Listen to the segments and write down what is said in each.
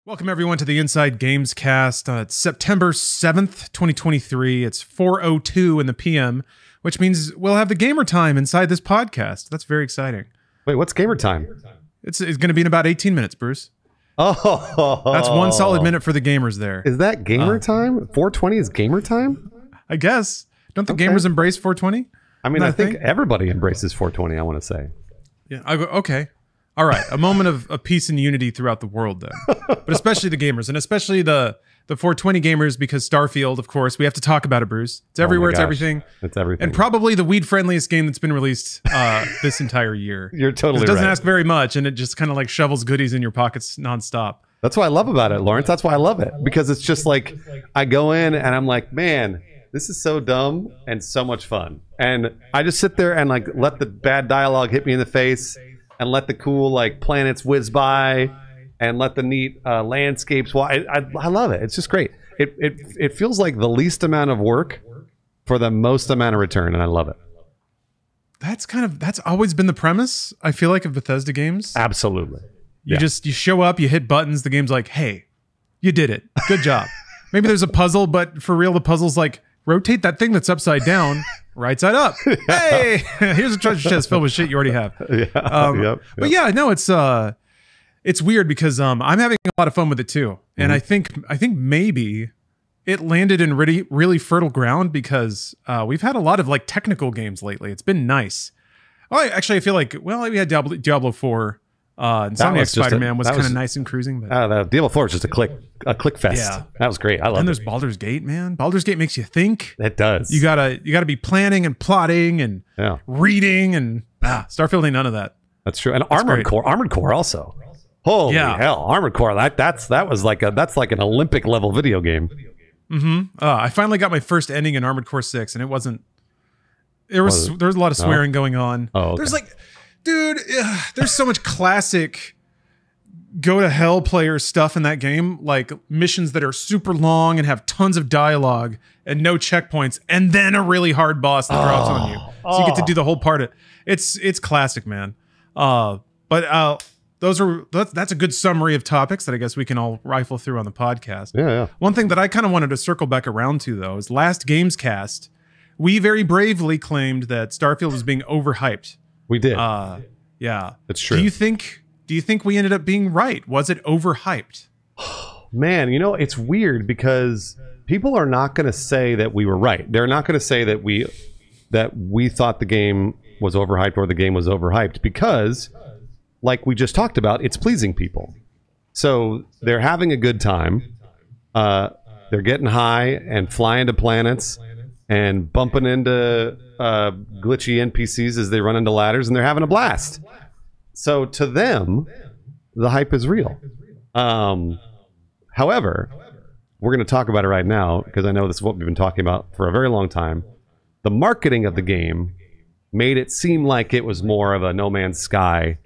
Welcome everyone to the Inside Gamescast. It's September 7th, 2023. It's 4:02 in the PM, which means we'll have the gamer time inside this podcast. That's very exciting. Wait, what's gamer time? It's going to be in about 18 minutes, Bruce. Oh, that's one solid minute for the gamers there. Is that gamer time? 420 is gamer time? I guess. Don't the gamers embrace 420? I mean, I think everybody embraces 420, I want to say. Yeah. Okay. All right, a moment of peace and unity throughout the world then. But especially the gamers, and especially the 420 gamers, because Starfield, of course, we have to talk about it, Bruce. It's everywhere, it's everything. It's everything. And probably the weed-friendliest game that's been released this entire year. You're totally right. It doesn't ask very much, and it just kind of like shovels goodies in your pockets nonstop. That's what I love about it, Lawrence. That's why I love it. Because it's just like, I go in and I'm like, man, this is so dumb and so much fun. And I just sit there and like let the bad dialogue hit me in the face, and let the cool like planets whiz by, and let the neat landscapes. Well, I love it. It's just great. It feels like the least amount of work for the most amount of return, and I love it. That's always been the premise, I feel like, of Bethesda games. Absolutely. You show up, you hit buttons, the game's like, hey, you did it. Good job. Maybe there's a puzzle, but for real, the puzzle's like, rotate that thing that's upside down right side up. Hey, here's a treasure chest filled with shit you already have. But yeah, no, it's weird because I'm having a lot of fun with it too, and I think maybe it landed in really fertile ground because we've had a lot of like technical games lately. It's been nice. Oh, I feel like we had Diablo 4. Insomniac Spider-Man was kind of nice and cruising. But Diablo 4 is just a click fest. Yeah. That was great. I love it. And there's Baldur's Gate, man. Baldur's Gate makes you think. It does. You gotta be planning and plotting and reading, and Starfield ain't none of that. That's true. And Armored Core also. Holy hell, Armored Core. That's like an Olympic level video game. I finally got my first ending in Armored Core 6, and it wasn't. There was a lot of swearing going on. Oh, okay. There's like. Dude, there's so much classic go to hell player stuff in that game, like missions that are super long and have tons of dialogue and no checkpoints, and then a really hard boss that drops on you. So you get to do the whole part of it. It's classic, man. But that's a good summary of topics that I guess we can all rifle through on the podcast. Yeah. One thing that I kind of wanted to circle back around to, though, is last Gamescast, we very bravely claimed that Starfield was being overhyped. We did. Yeah. It's true. Do you think we ended up being right? Was it overhyped? Man, it's weird because people are not going to say that we were right. They're not going to say that we thought the game was overhyped or the game was overhyped because, like we just talked about, it's pleasing people. So they're having a good time. They're getting high and flying to planets and bumping into glitchy NPCs as they run into ladders, and they're having a blast. So to them, the hype is real. However, we're going to talk about it right now because I know this is what we've been talking about for a very long time. The marketing of the game made it seem like it was more of a No Man's Sky,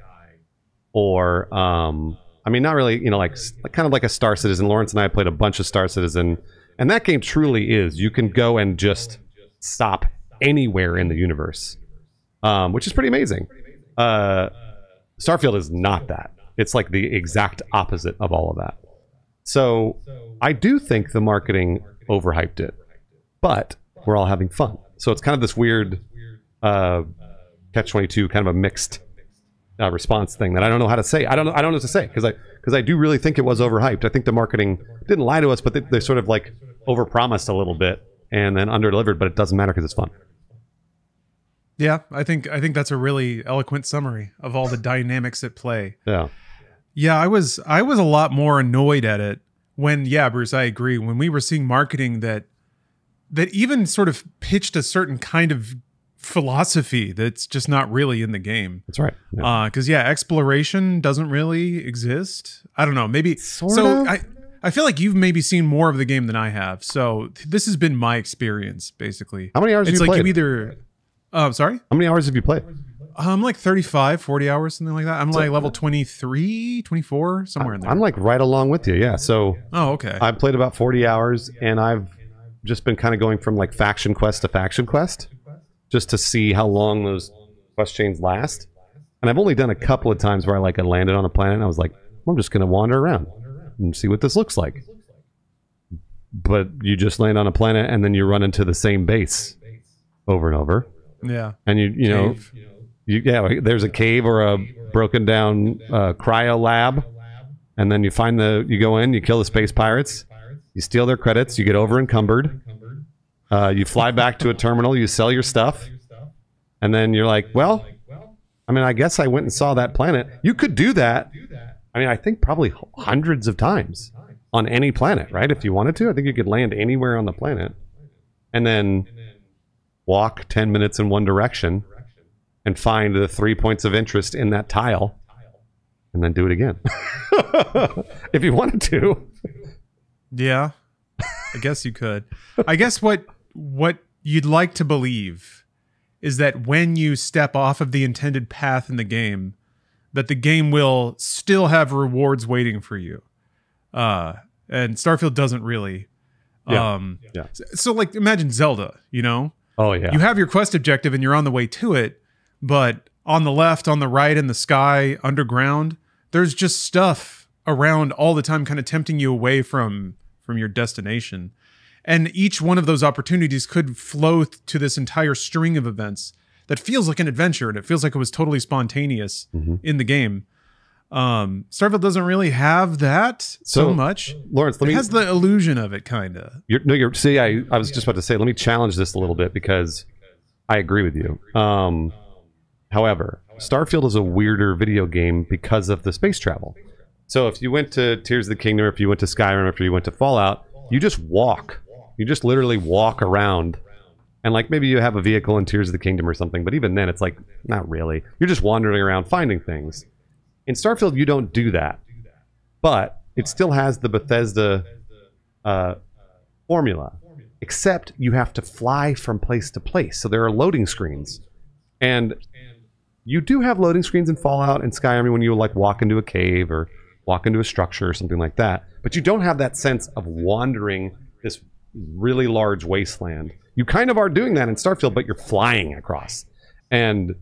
or not really, like kind of like a Star Citizen. Lawrence and I played a bunch of Star Citizen. And that game truly is. You can go and just stop anywhere in the universe, which is pretty amazing. Starfield is not that. It's like the exact opposite of all of that. So I do think the marketing overhyped it, but we're all having fun. So it's kind of this weird catch-22, kind of a mixed response thing that I don't know how to say. I don't know what to say because I do really think it was overhyped. I think the marketing didn't lie to us, but they sort of like overpromised a little bit and then underdelivered. But it doesn't matter because it's fun. Yeah, I think that's a really eloquent summary of all the dynamics at play. Yeah, I was a lot more annoyed at it when, Bruce, I agree. When we were seeing marketing that even sort of pitched a certain kind of philosophy that's just not really in the game. That's right. Because exploration doesn't really exist. I don't know. Maybe sort of. I feel like you've maybe seen more of the game than I have. So this has been my experience basically. How many hours have you played? You either. Sorry. How many hours have you played? I'm like 35, 40 hours, something like that. I'm like level 23, 24, somewhere in there. I'm like right along with you. Yeah. So. Oh, okay. I've played about 40 hours, and I've just been kind of going from like faction quest to faction quest, just to see how long those quest chains last. And I've only done a couple of times where I landed on a planet and I was like, I'm just going to wander around. and see what this looks like. But you just land on a planet and then you run into the same base over and over. Yeah. And there's a cave or a broken down cryo lab. And then you go in, you kill the space pirates, you steal their credits, you get over encumbered. You fly back to a terminal, you sell your stuff. And then you're like, well, I mean, I guess I went and saw that planet. You could do that. I mean, I think probably hundreds of times on any planet, right? If you wanted to, I think you could land anywhere on the planet and then walk 10 minutes in one direction and find the 3 points of interest in that tile and then do it again. If you wanted to. Yeah, I guess you could. I guess what you'd like to believe is that when you step off of the intended path in the game, that the game will still have rewards waiting for you. And Starfield doesn't really. So like imagine Zelda, you know? Oh yeah. You have your quest objective and you're on the way to it, but on the left, on the right, in the sky, underground, there's just stuff around all the time kind of tempting you away from your destination. And each one of those opportunities could flow to this entire string of events that feels like an adventure, and it feels like it was totally spontaneous in the game. Starfield doesn't really have that so much. Lawrence, it has the illusion of it, kind of. See, I was just about to say, let me challenge this a little bit because I agree with you. However, Starfield is a weirder video game because of the space travel. So if you went to Tears of the Kingdom, or if you went to Skyrim, or if you went to Fallout, you just walk. You just literally walk around. And like maybe you have a vehicle in Tears of the Kingdom or something, but even then it's like, not really. You're just wandering around finding things. In Starfield, you don't do that. But it still has the Bethesda formula. Except you have to fly from place to place. So there are loading screens. And you do have loading screens in Fallout and Skyrim when you like walk into a cave or walk into a structure or something like that. But you don't have that sense of wandering this really large wasteland. You kind of are doing that in Starfield, but you're flying across. And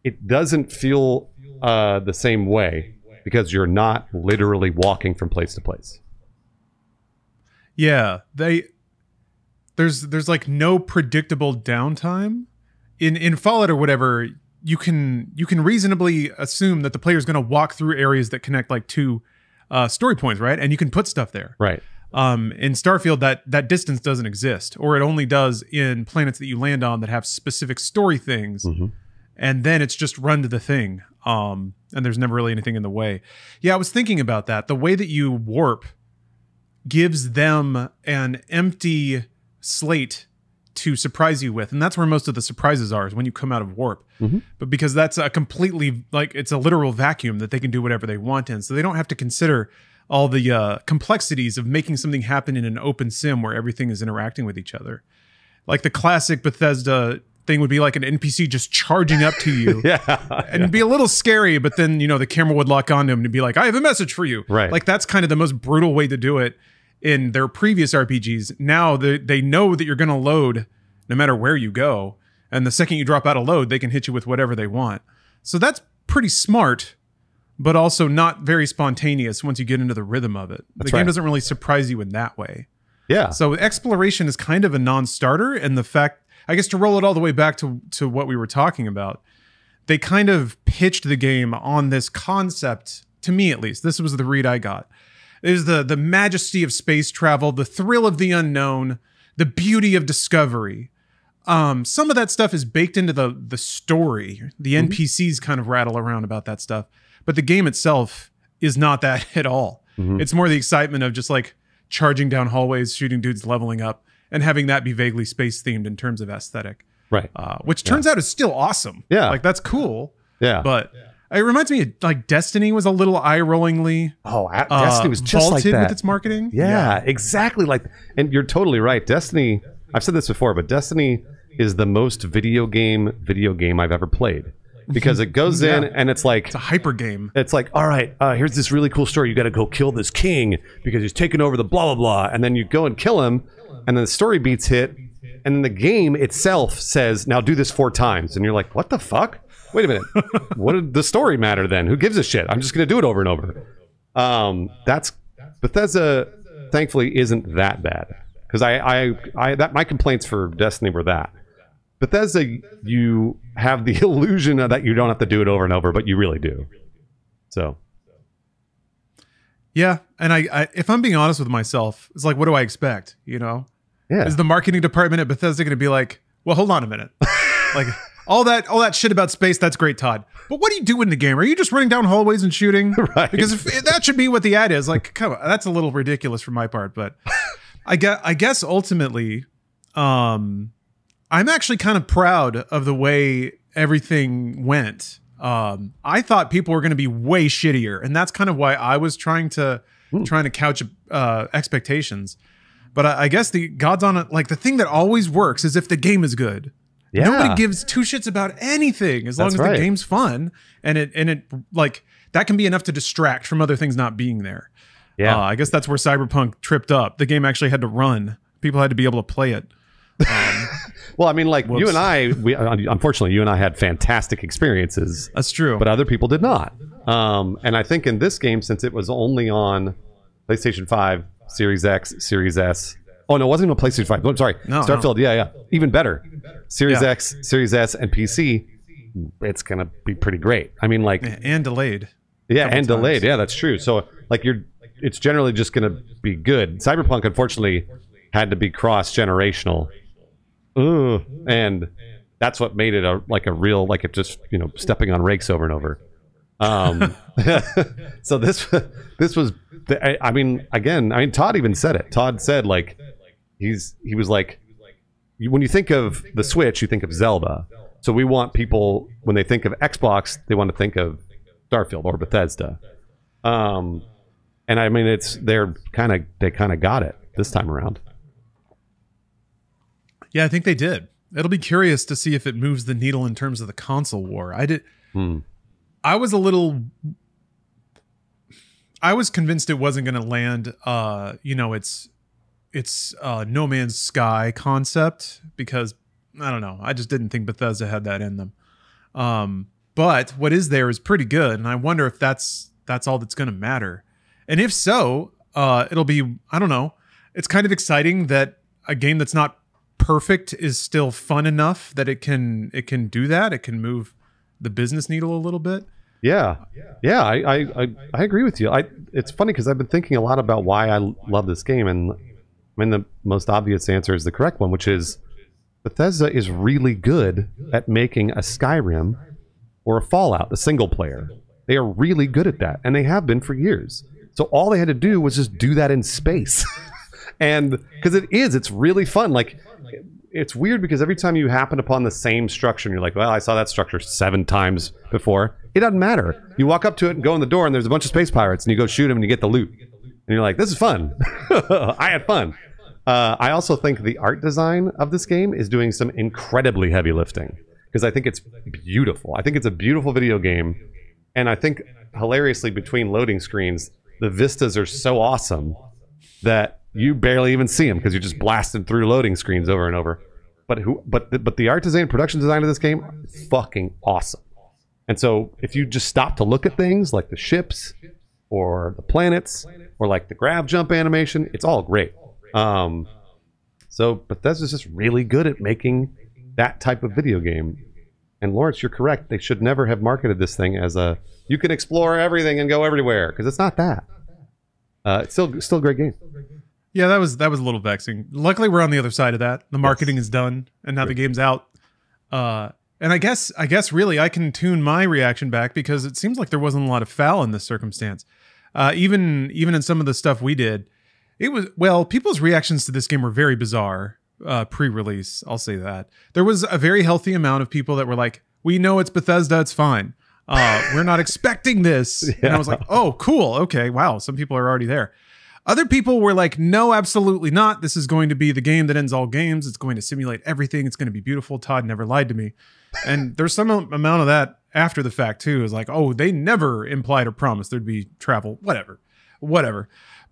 it doesn't feel the same way because you're not literally walking from place to place. Yeah, there's like no predictable downtime. In Fallout or whatever, you can reasonably assume that the player is going to walk through areas that connect like two story points, right? And you can put stuff there. Right. In Starfield, that distance doesn't exist, or it only does in planets that you land on that have specific story things. And then it's just run to the thing. And there's never really anything in the way. Yeah, I was thinking about that. The way that you warp gives them an empty slate to surprise you with. And that's where most of the surprises are, is when you come out of warp. But because that's a completely, like, it's a literal vacuum that they can do whatever they want in. So they don't have to consider all the complexities of making something happen in an open sim where everything is interacting with each other. Like the classic Bethesda thing would be like an NPC just charging up to you. And it'd be a little scary, but then, you know, the camera would lock onto him and be like, I have a message for you. Right. Like that's kind of the most brutal way to do it in their previous RPGs. Now they know that you're going to load no matter where you go. And the second you drop out of load, they can hit you with whatever they want. So that's pretty smart, but also not very spontaneous once you get into the rhythm of it. The game doesn't really surprise you in that way. Yeah. So exploration is kind of a non-starter, and the fact, I guess, to roll it all the way back to what we were talking about, they kind of pitched the game on this concept, to me at least. This was the read I got. It is the majesty of space travel, the thrill of the unknown, the beauty of discovery. Some of that stuff is baked into the story. The NPCs kind of rattle around about that stuff. But the game itself is not that at all. It's more the excitement of just like charging down hallways, shooting dudes, leveling up, and having that be vaguely space themed in terms of aesthetic. Right. Which turns out is still awesome. Yeah. Like that's cool. Yeah. But it reminds me of like Destiny was a little eye-rollingly Destiny was just like that with its marketing. Yeah, exactly. Like, and you're totally right. Destiny, I've said this before, but Destiny is the most video game I've ever played. Because it goes in and it's like... It's a hyper game. It's like, all right, here's this really cool story. You got to go kill this king because he's taking over the blah, blah, blah. And then you go and kill him. And then the story beats hit. And then the game itself says, now do this 4 times. And you're like, what the fuck? Wait a minute. What did the story matter then? Who gives a shit? I'm just going to do it over and over. That's Bethesda, thankfully, isn't that bad. Because my complaints for Destiny were that. Bethesda, you have the illusion that you don't have to do it over and over, but you really do. So. Yeah, and I if I'm being honest with myself, it's like, what do I expect? You know? Yeah. Is the marketing department at Bethesda going to be like, well, hold on a minute. Like, all that shit about space, that's great, Todd. But what do you do in the game? Are you just running down hallways and shooting? Right. Because if that should be what the ad is. Like, come on, that's a little ridiculous for my part. But I guess ultimately, I'm actually kind of proud of the way everything went. I thought people were going to be way shittier, and that's kind of why I was trying to couch expectations. But I guess the God's on it. Like, the thing that always works is if the game is good. Yeah. Nobody gives two shits about anything as long as the game's fun, and it like that can be enough to distract from other things not being there. Yeah, I guess that's where Cyberpunk tripped up. The game actually had to run. People had to be able to play it. Well, I mean, like you and I, unfortunately, you and I had fantastic experiences. That's true, but other people did not. And I think in this game, since it was only on PlayStation 5, Series X, Series S. Oh no, it wasn't even a PlayStation 5. I'm sorry, Starfield. No. Yeah, even better. Series X, Series S, and PC. It's gonna be pretty great. I mean, like, and delayed. Yeah, and delayed. Yeah, that's true. So like it's generally just gonna be good. Cyberpunk, unfortunately, had to be cross-generational. And that's what made it a real, like, it just, stepping on rakes over and over. So this was, Todd even said it. Todd said, like, he was like, when you think of the Switch, you think of Zelda. So we want people, when they think of Xbox, they want to think of Starfield or Bethesda. And I mean, they kind of got it this time around. Yeah, I think they did. It'll be curious to see if it moves the needle in terms of the console war. I was convinced it wasn't going to land, it's No Man's Sky concept, because I don't know. I just didn't think Bethesda had that in them. But what is there is pretty good, and I wonder if that's all that's going to matter. And if so, it'll be, I don't know. It's kind of exciting that a game that's not perfect is still fun enough that it can do that. It can move the business needle a little bit. Yeah. I agree with you. It's funny because I've been thinking a lot about why I love this game, and I mean the most obvious answer is the correct one, which is Bethesda is really good at making a Skyrim or a Fallout, a single player. They are really good at that, and they have been for years. So all they had to do was just do that in space. And because it's really fun. Like, it's weird because every time you happen upon the same structure and you're like, well, I saw that structure 7 times before. It doesn't matter. You walk up to it and go in the door and there's a bunch of space pirates and you go shoot them and you get the loot. And you're like, this is fun. I had fun. I also think the art design of this game is doing some incredibly heavy lifting because I think it's beautiful. I think it's a beautiful video game. And I think hilariously between loading screens, the vistas are so awesome that you barely even see them because you're just blasting through loading screens over and over. But the art design, production design of this game are fucking awesome. And so if you just stop to look at things like the ships or the planets or like the grab jump animation, it's all great. So Bethesda's just really good at making that type of video game. And Lawrence, you're correct. They should never have marketed this thing as you can explore everything and go everywhere, because it's not that. It's still a great game. Yeah, that was a little vexing. Luckily, we're on the other side of that. The marketing is done, and now the game's out. And I guess really I can tune my reaction back because it seems like there wasn't a lot of foul in this circumstance. Even in some of the stuff we did, people's reactions to this game were very bizarre. Pre-release, I'll say that. There was a very healthy amount of people that were like, we know it's Bethesda, it's fine. We're not expecting this. Yeah. And I was like, oh, cool. Okay, wow. Some people are already there. Other people were like, no, absolutely not. This is going to be the game that ends all games. It's going to simulate everything. It's going to be beautiful. Todd never lied to me. And there's some amount of that after the fact, too. It was like, oh, they never implied or promised there'd be travel. Whatever.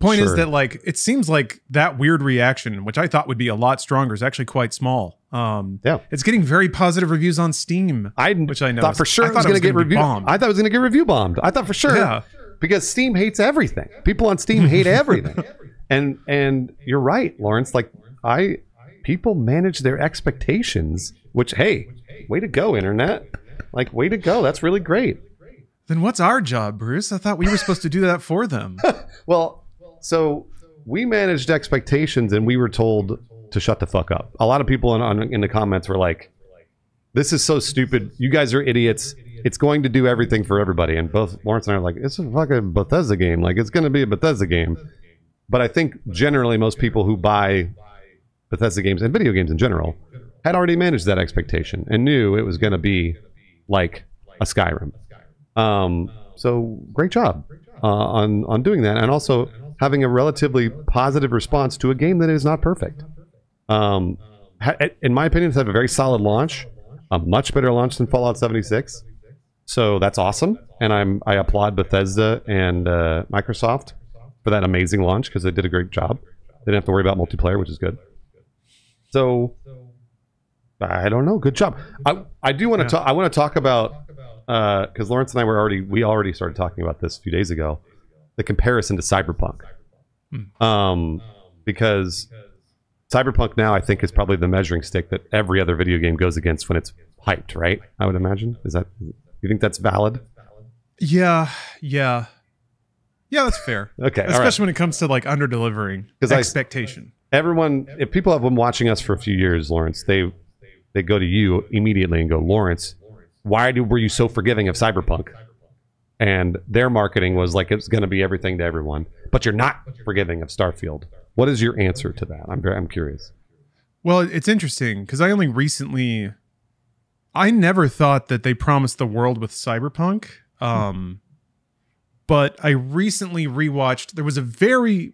Point is that, like, it seems like that weird reaction, which I thought would be a lot stronger, is actually quite small. It's getting very positive reviews on Steam, which I know thought for sure it was going to get review bombed. I thought it was going to get review bombed. I thought for sure. Yeah. because Steam hates everything. People on Steam hate everything. And you're right, Lawrence. Like people manage their expectations, which, hey, way to go, internet. Like, way to go. That's really great. Then what's our job, Bruce? I thought we were supposed to do that for them. Well, so we managed expectations and we were told to shut the fuck up. A lot of people in the comments were like, this is so stupid. You guys are idiots. It's going to do everything for everybody. And both Lawrence and I are like, it's a fucking Bethesda game. Like, it's going to be a Bethesda game. But I think generally most people who buy Bethesda games and video games in general had already managed that expectation and knew it was going to be like a Skyrim. So great job on doing that, and also having a relatively positive response to a game that is not perfect. In my opinion, it's had a very solid launch, a much better launch than Fallout 76. So that's awesome, and I applaud Bethesda and Microsoft for that amazing launch because they did a great job. They didn't have to worry about multiplayer, which is good. So I don't know. Good job. I do want to talk. I want to talk about because Lawrence and I we already started talking about this a few days ago. The comparison to Cyberpunk, because Cyberpunk now I think is probably the measuring stick that every other video game goes against when it's hyped. Right? I would imagine. You think that's valid? Yeah, that's fair. Okay, especially when it comes to like under delivering expectation. If people have been watching us for a few years, Lawrence, they go to you immediately and go, Lawrence, why were you so forgiving of Cyberpunk? And their marketing was like it's going to be everything to everyone, but you're not forgiving of Starfield. What is your answer to that? I'm curious. Well, it's interesting because I never thought that they promised the world with Cyberpunk. But I recently rewatched.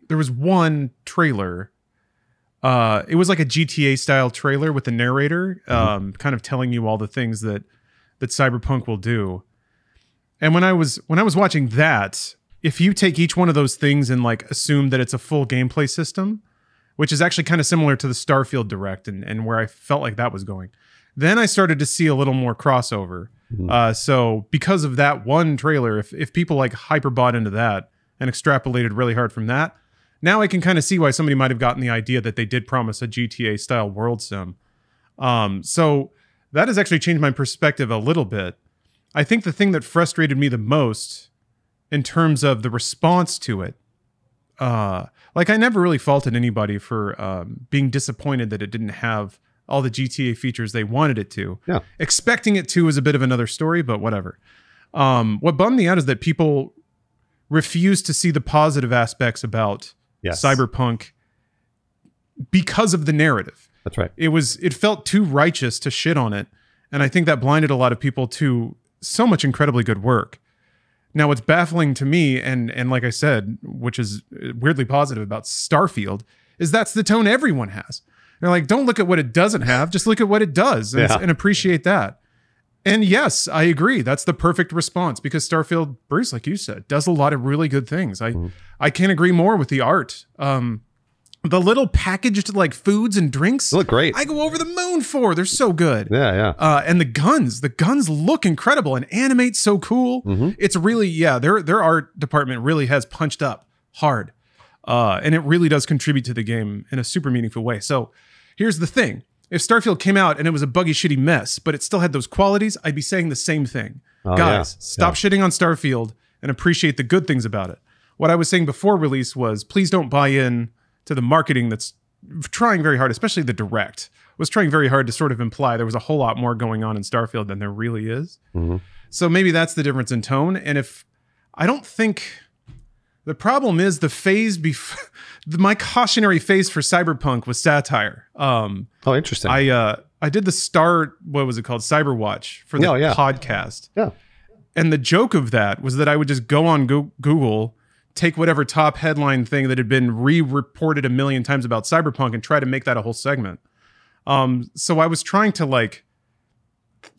There was one trailer. It was like a GTA style trailer with the narrator, kind of telling you all the things that Cyberpunk will do. And when I was watching that, if you take each one of those things and like assume that it's a full gameplay system, which is actually kind of similar to the Starfield Direct and where I felt like that was going, then I started to see a little more crossover. So because of that one trailer, if people like hyper bought into that and extrapolated really hard from that, now I can kind of see why somebody might have gotten the idea that they did promise a GTA style world sim. So that has actually changed my perspective a little bit. I think the thing that frustrated me the most in terms of the response to it, like I never really faulted anybody for being disappointed that it didn't have all the GTA features they wanted it to. Yeah. Expecting it to is a bit of another story, but whatever. What bummed me out is that people refuse to see the positive aspects about Cyberpunk because of the narrative. That's right. It felt too righteous to shit on it, and I think that blinded a lot of people to so much incredibly good work. Now, what's baffling to me, and like I said, which is weirdly positive about Starfield, is that's the tone everyone has. They're like, don't look at what it doesn't have, just look at what it does and appreciate that. And yes, I agree. That's the perfect response because Starfield, Bruce, like you said, does a lot of really good things. I can't agree more with the art. The little packaged like foods and drinks they look great. I go over the moon for. They're so good. Yeah. And the guns look incredible and animate so cool. It's really, their art department really has punched up hard. And it really does contribute to the game in a super meaningful way. So here's the thing. If Starfield came out and it was a buggy, shitty mess, but it still had those qualities, I'd be saying the same thing. Guys, stop shitting on Starfield and appreciate the good things about it. What I was saying before release was, please don't buy in to the marketing that's trying very hard, especially the Direct, was trying very hard to sort of imply there was a whole lot more going on in Starfield than there really is. So maybe that's the difference in tone. And I don't think... The problem is the phase my cautionary phase for Cyberpunk was satire. Interesting. I did the what was it called? Cyberwatch for the podcast. Yeah. And the joke of that was that I would just go on Google, take whatever top headline thing that had been re-reported a million times about Cyberpunk and try to make that a whole segment. So I was trying to in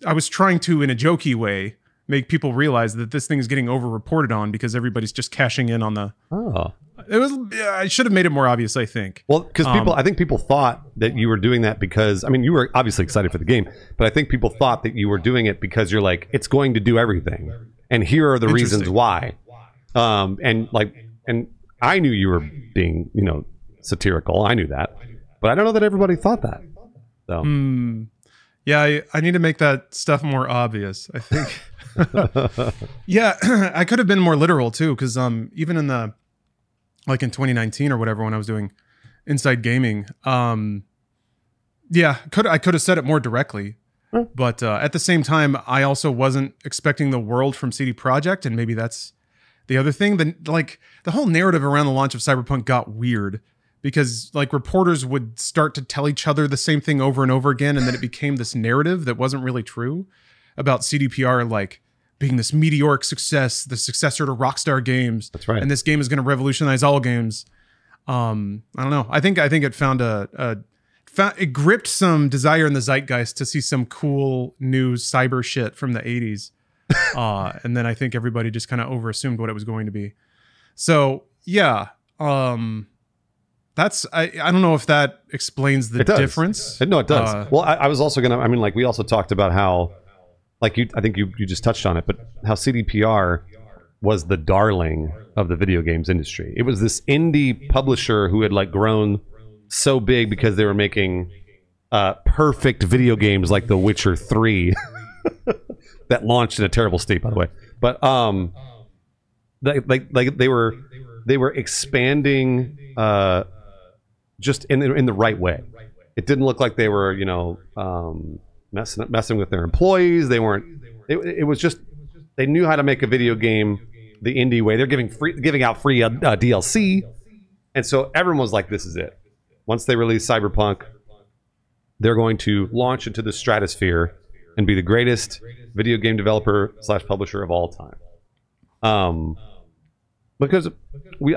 a jokey way make people realize that this thing is getting over-reported on because everybody's just cashing in on the... I should have made it more obvious, I think. Well, because I think people thought that you were doing that because... I mean, you were obviously excited for the game, but I think people thought that you were doing it because you're like, it's going to do everything. And here are the reasons why. And I knew you were being, satirical. I knew that, but I don't know that everybody thought that. So yeah, I need to make that stuff more obvious, I think. Yeah, I could have been more literal too, because even in in 2019 or whatever, when I was doing Inside Gaming, yeah, I could have said it more directly. But at the same time, I also wasn't expecting the world from CD Projekt, and maybe that's the other thing. The whole narrative around the launch of Cyberpunk got weird, because reporters would start to tell each other the same thing over and over again, and then it became this narrative that wasn't really true about CDPR being this meteoric success, the successor to Rockstar Games. That's right. And this game is going to revolutionize all games. I don't know. I think it found it gripped some desire in the zeitgeist to see some cool new cyber shit from the 80s. And then I think everybody just kind of overassumed what it was going to be. So yeah, that's I don't know if that explains the difference. No, it does. Well, I was also gonna. We also talked about how, I think you just touched on it, but how CDPR was the darling of the video games industry. It was this indie publisher who had grown so big because they were making perfect video games like The Witcher 3 that launched in a terrible state, by the way. But they were expanding just in the right way. It didn't look like they were messing with their employees. They weren't. It was just they knew how to make a video game the indie way. They're giving out free DLC, and so everyone was like, "This is it." Once they release Cyberpunk, they're going to launch into the stratosphere and be the greatest video game developer / publisher of all time. Because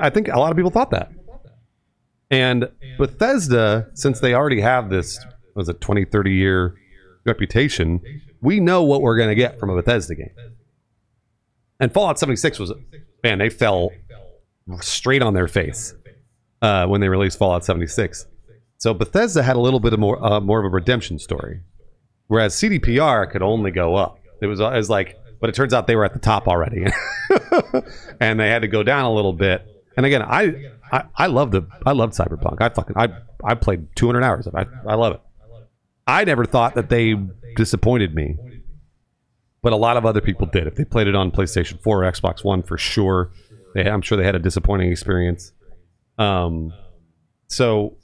I think a lot of people thought that. And Bethesda, since they already have this, 20, 30 year reputation, we know what we're going to get from a Bethesda game. And Fallout 76 they fell straight on their face when they released Fallout 76. So Bethesda had a little bit of more of a redemption story, whereas CDPR could only go up. It was but it turns out they were at the top already, and they had to go down a little bit. And again, I loved Cyberpunk. I played 200 hours of it. I love it. I never thought that they disappointed me, but a lot of other people did. If they played it on PlayStation 4 or Xbox One, for sure, I'm sure they had a disappointing experience. So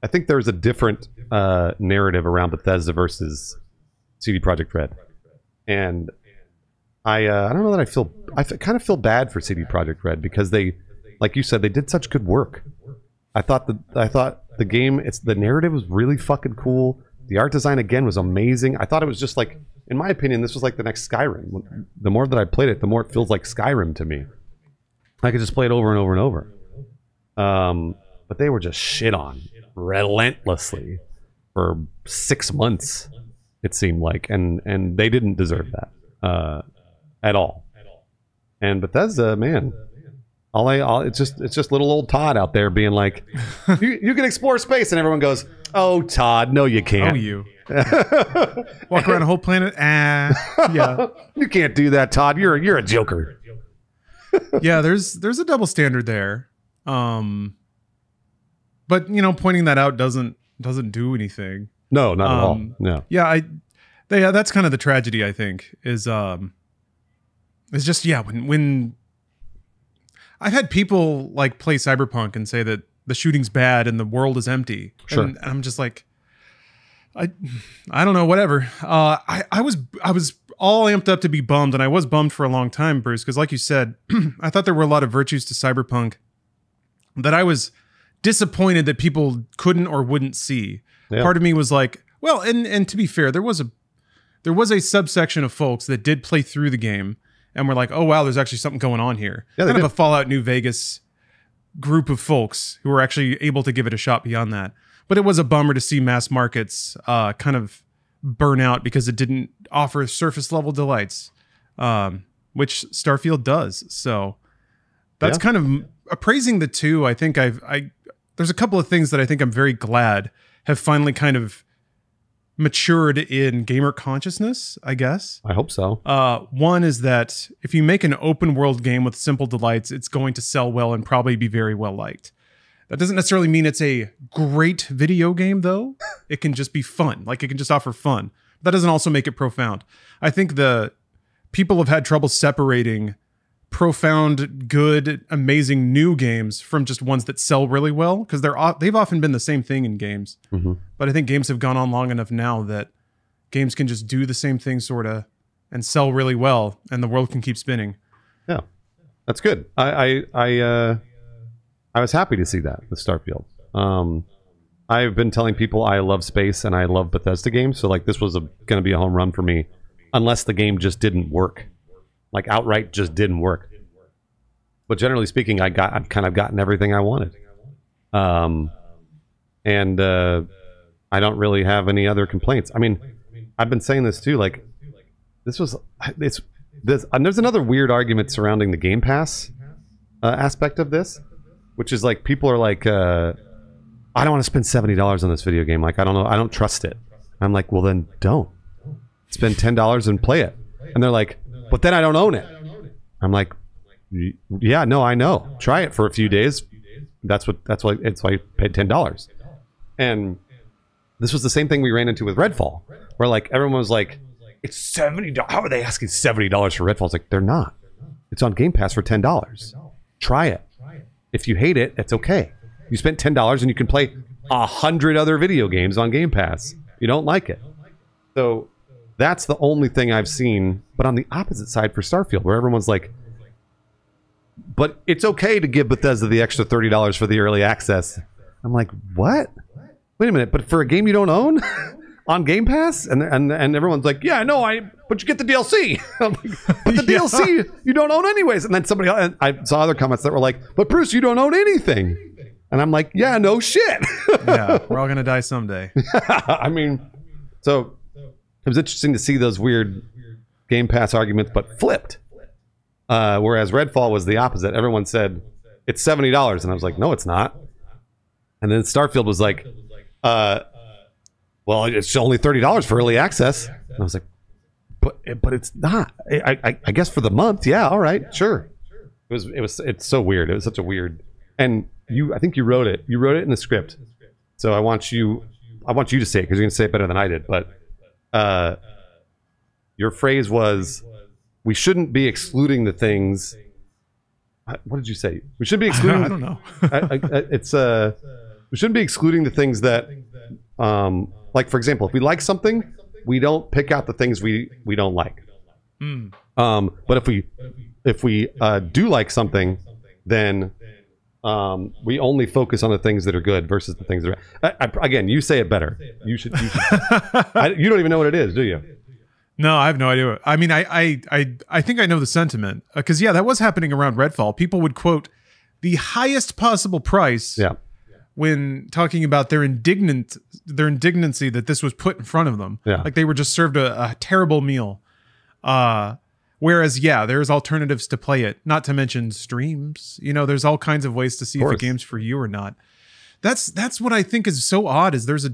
I think there's a different narrative around Bethesda versus CD Projekt Red, and I don't know that I kind of feel bad for CD Projekt Red, because they, like you said, they did such good work. I thought the game, the narrative was really fucking cool. The art design again was amazing. I thought it was just in my opinion, this was like the next Skyrim. The more that I played it, the more it feels like Skyrim to me. I could just play it over and over and over. But they were just shit on relentlessly for 6 months, it seemed like, and they didn't deserve that at all. And Bethesda, man, it's just little old Todd out there being like, you can explore space, and everyone goes, "Oh, Todd, no, you can't." Oh, you walk around a whole planet? Yeah, you can't do that, Todd. You're a joker. Yeah, there's a double standard there. But pointing that out doesn't do anything. No, not at all. No. Yeah, that's kind of the tragedy, I think, is just when I've had people play Cyberpunk and say that the shooting's bad and the world is empty. Sure. And I'm just like, I don't know, whatever. I was all amped up to be bummed, and I was bummed for a long time, Bruce, because like you said, I thought there were a lot of virtues to Cyberpunk that I was disappointed that people couldn't or wouldn't see. Yeah. Part of me was like, well, and to be fair, there was a subsection of folks that did play through the game and were like, oh wow, there's actually something going on here. Yeah, kind of a Fallout New Vegas group of folks who were actually able to give it a shot beyond that. But it was a bummer to see mass markets kind of burn out because it didn't offer surface level delights, which Starfield does. So that's kind of appraising the two. I think there's a couple of things that I think I'm very glad have finally kind of matured in gamer consciousness, I guess. I hope so. One is that if you make an open world game with simple delights, it's going to sell well and probably be very well liked. That doesn't necessarily mean it's a great video game, though. It can just be fun. Like, it can just offer fun. That doesn't also make it profound. I think the people have had trouble separating profound, good, amazing new games from just ones that sell really well, because they've often been the same thing in games. Mm-hmm. But I think games have gone on long enough now that games can just do the same thing sort of and sell really well, and the world can keep spinning. Yeah, that's good. I was happy to see that with Starfield. I've been telling people I love space and I love Bethesda games, so like this was going to be a home run for me, unless the game just didn't work. Like outright just didn't work. But generally speaking, I've kind of gotten everything I wanted. And I don't really have any other complaints. I mean, I've been saying this too, like and there's another weird argument surrounding the Game Pass aspect of this, which is like people are like, I don't want to spend $70 on this video game. Like, I don't know, I don't trust it. I'm like, well then don't. Spend $10 and play it. And they're like, but then I don't own it. I'm like, yeah, no, I know. Try it for a few days. That's why I paid $10. And this was the same thing we ran into with Redfall, where like everyone was like, it's $70. How are they asking $70 for Redfall? It's like, they're not. It's on Game Pass for $10. Try it. If you hate it, it's okay. You spent $10 and you can play 100 other video games on Game Pass. You don't like it. So that's the only thing I've seen. But on the opposite side for Starfield, where everyone's like, but it's okay to give Bethesda the extra $30 for the early access. I'm like, what? Wait a minute, but for a game you don't own on Game Pass? And everyone's like, yeah, no, but you get the DLC. I'm like, but the DLC you don't own anyways. And then somebody else, and I saw other comments that were like, but Bruce, you don't own anything. And I'm like, yeah, no shit. Yeah, we're all going to die someday. I mean, so it was interesting to see those weird Game Pass arguments, but flipped. Whereas Redfall was the opposite. Everyone said, it's $70. And I was like, no, it's not. And then Starfield was like, well, it's only $30 for early access. And I was like, but it's not. I guess for the month, yeah, all right, sure. It's so weird. It was such a weird. And I think you wrote it. You wrote it in the script. So I want you to say it because you're going to say it better than I did. But your phrase was, we shouldn't be excluding the things. What did you say? We shouldn't be excluding. I don't know. We shouldn't be excluding the things that, like for example, if we like something, we don't pick out the things we don't like. But if we do like something, then we only focus on the things that are good versus the things that are. Again, you say it better. You should. You don't even know what it is, do you? No, I have no idea. I mean, I think I know the sentiment because that was happening around Redfall. People would quote the highest possible price when talking about their indignancy that this was put in front of them. Like they were just served a terrible meal. Whereas, there's alternatives to play it, not to mention streams. There's all kinds of ways to see if a game's for you or not. That's what I think is so odd is there's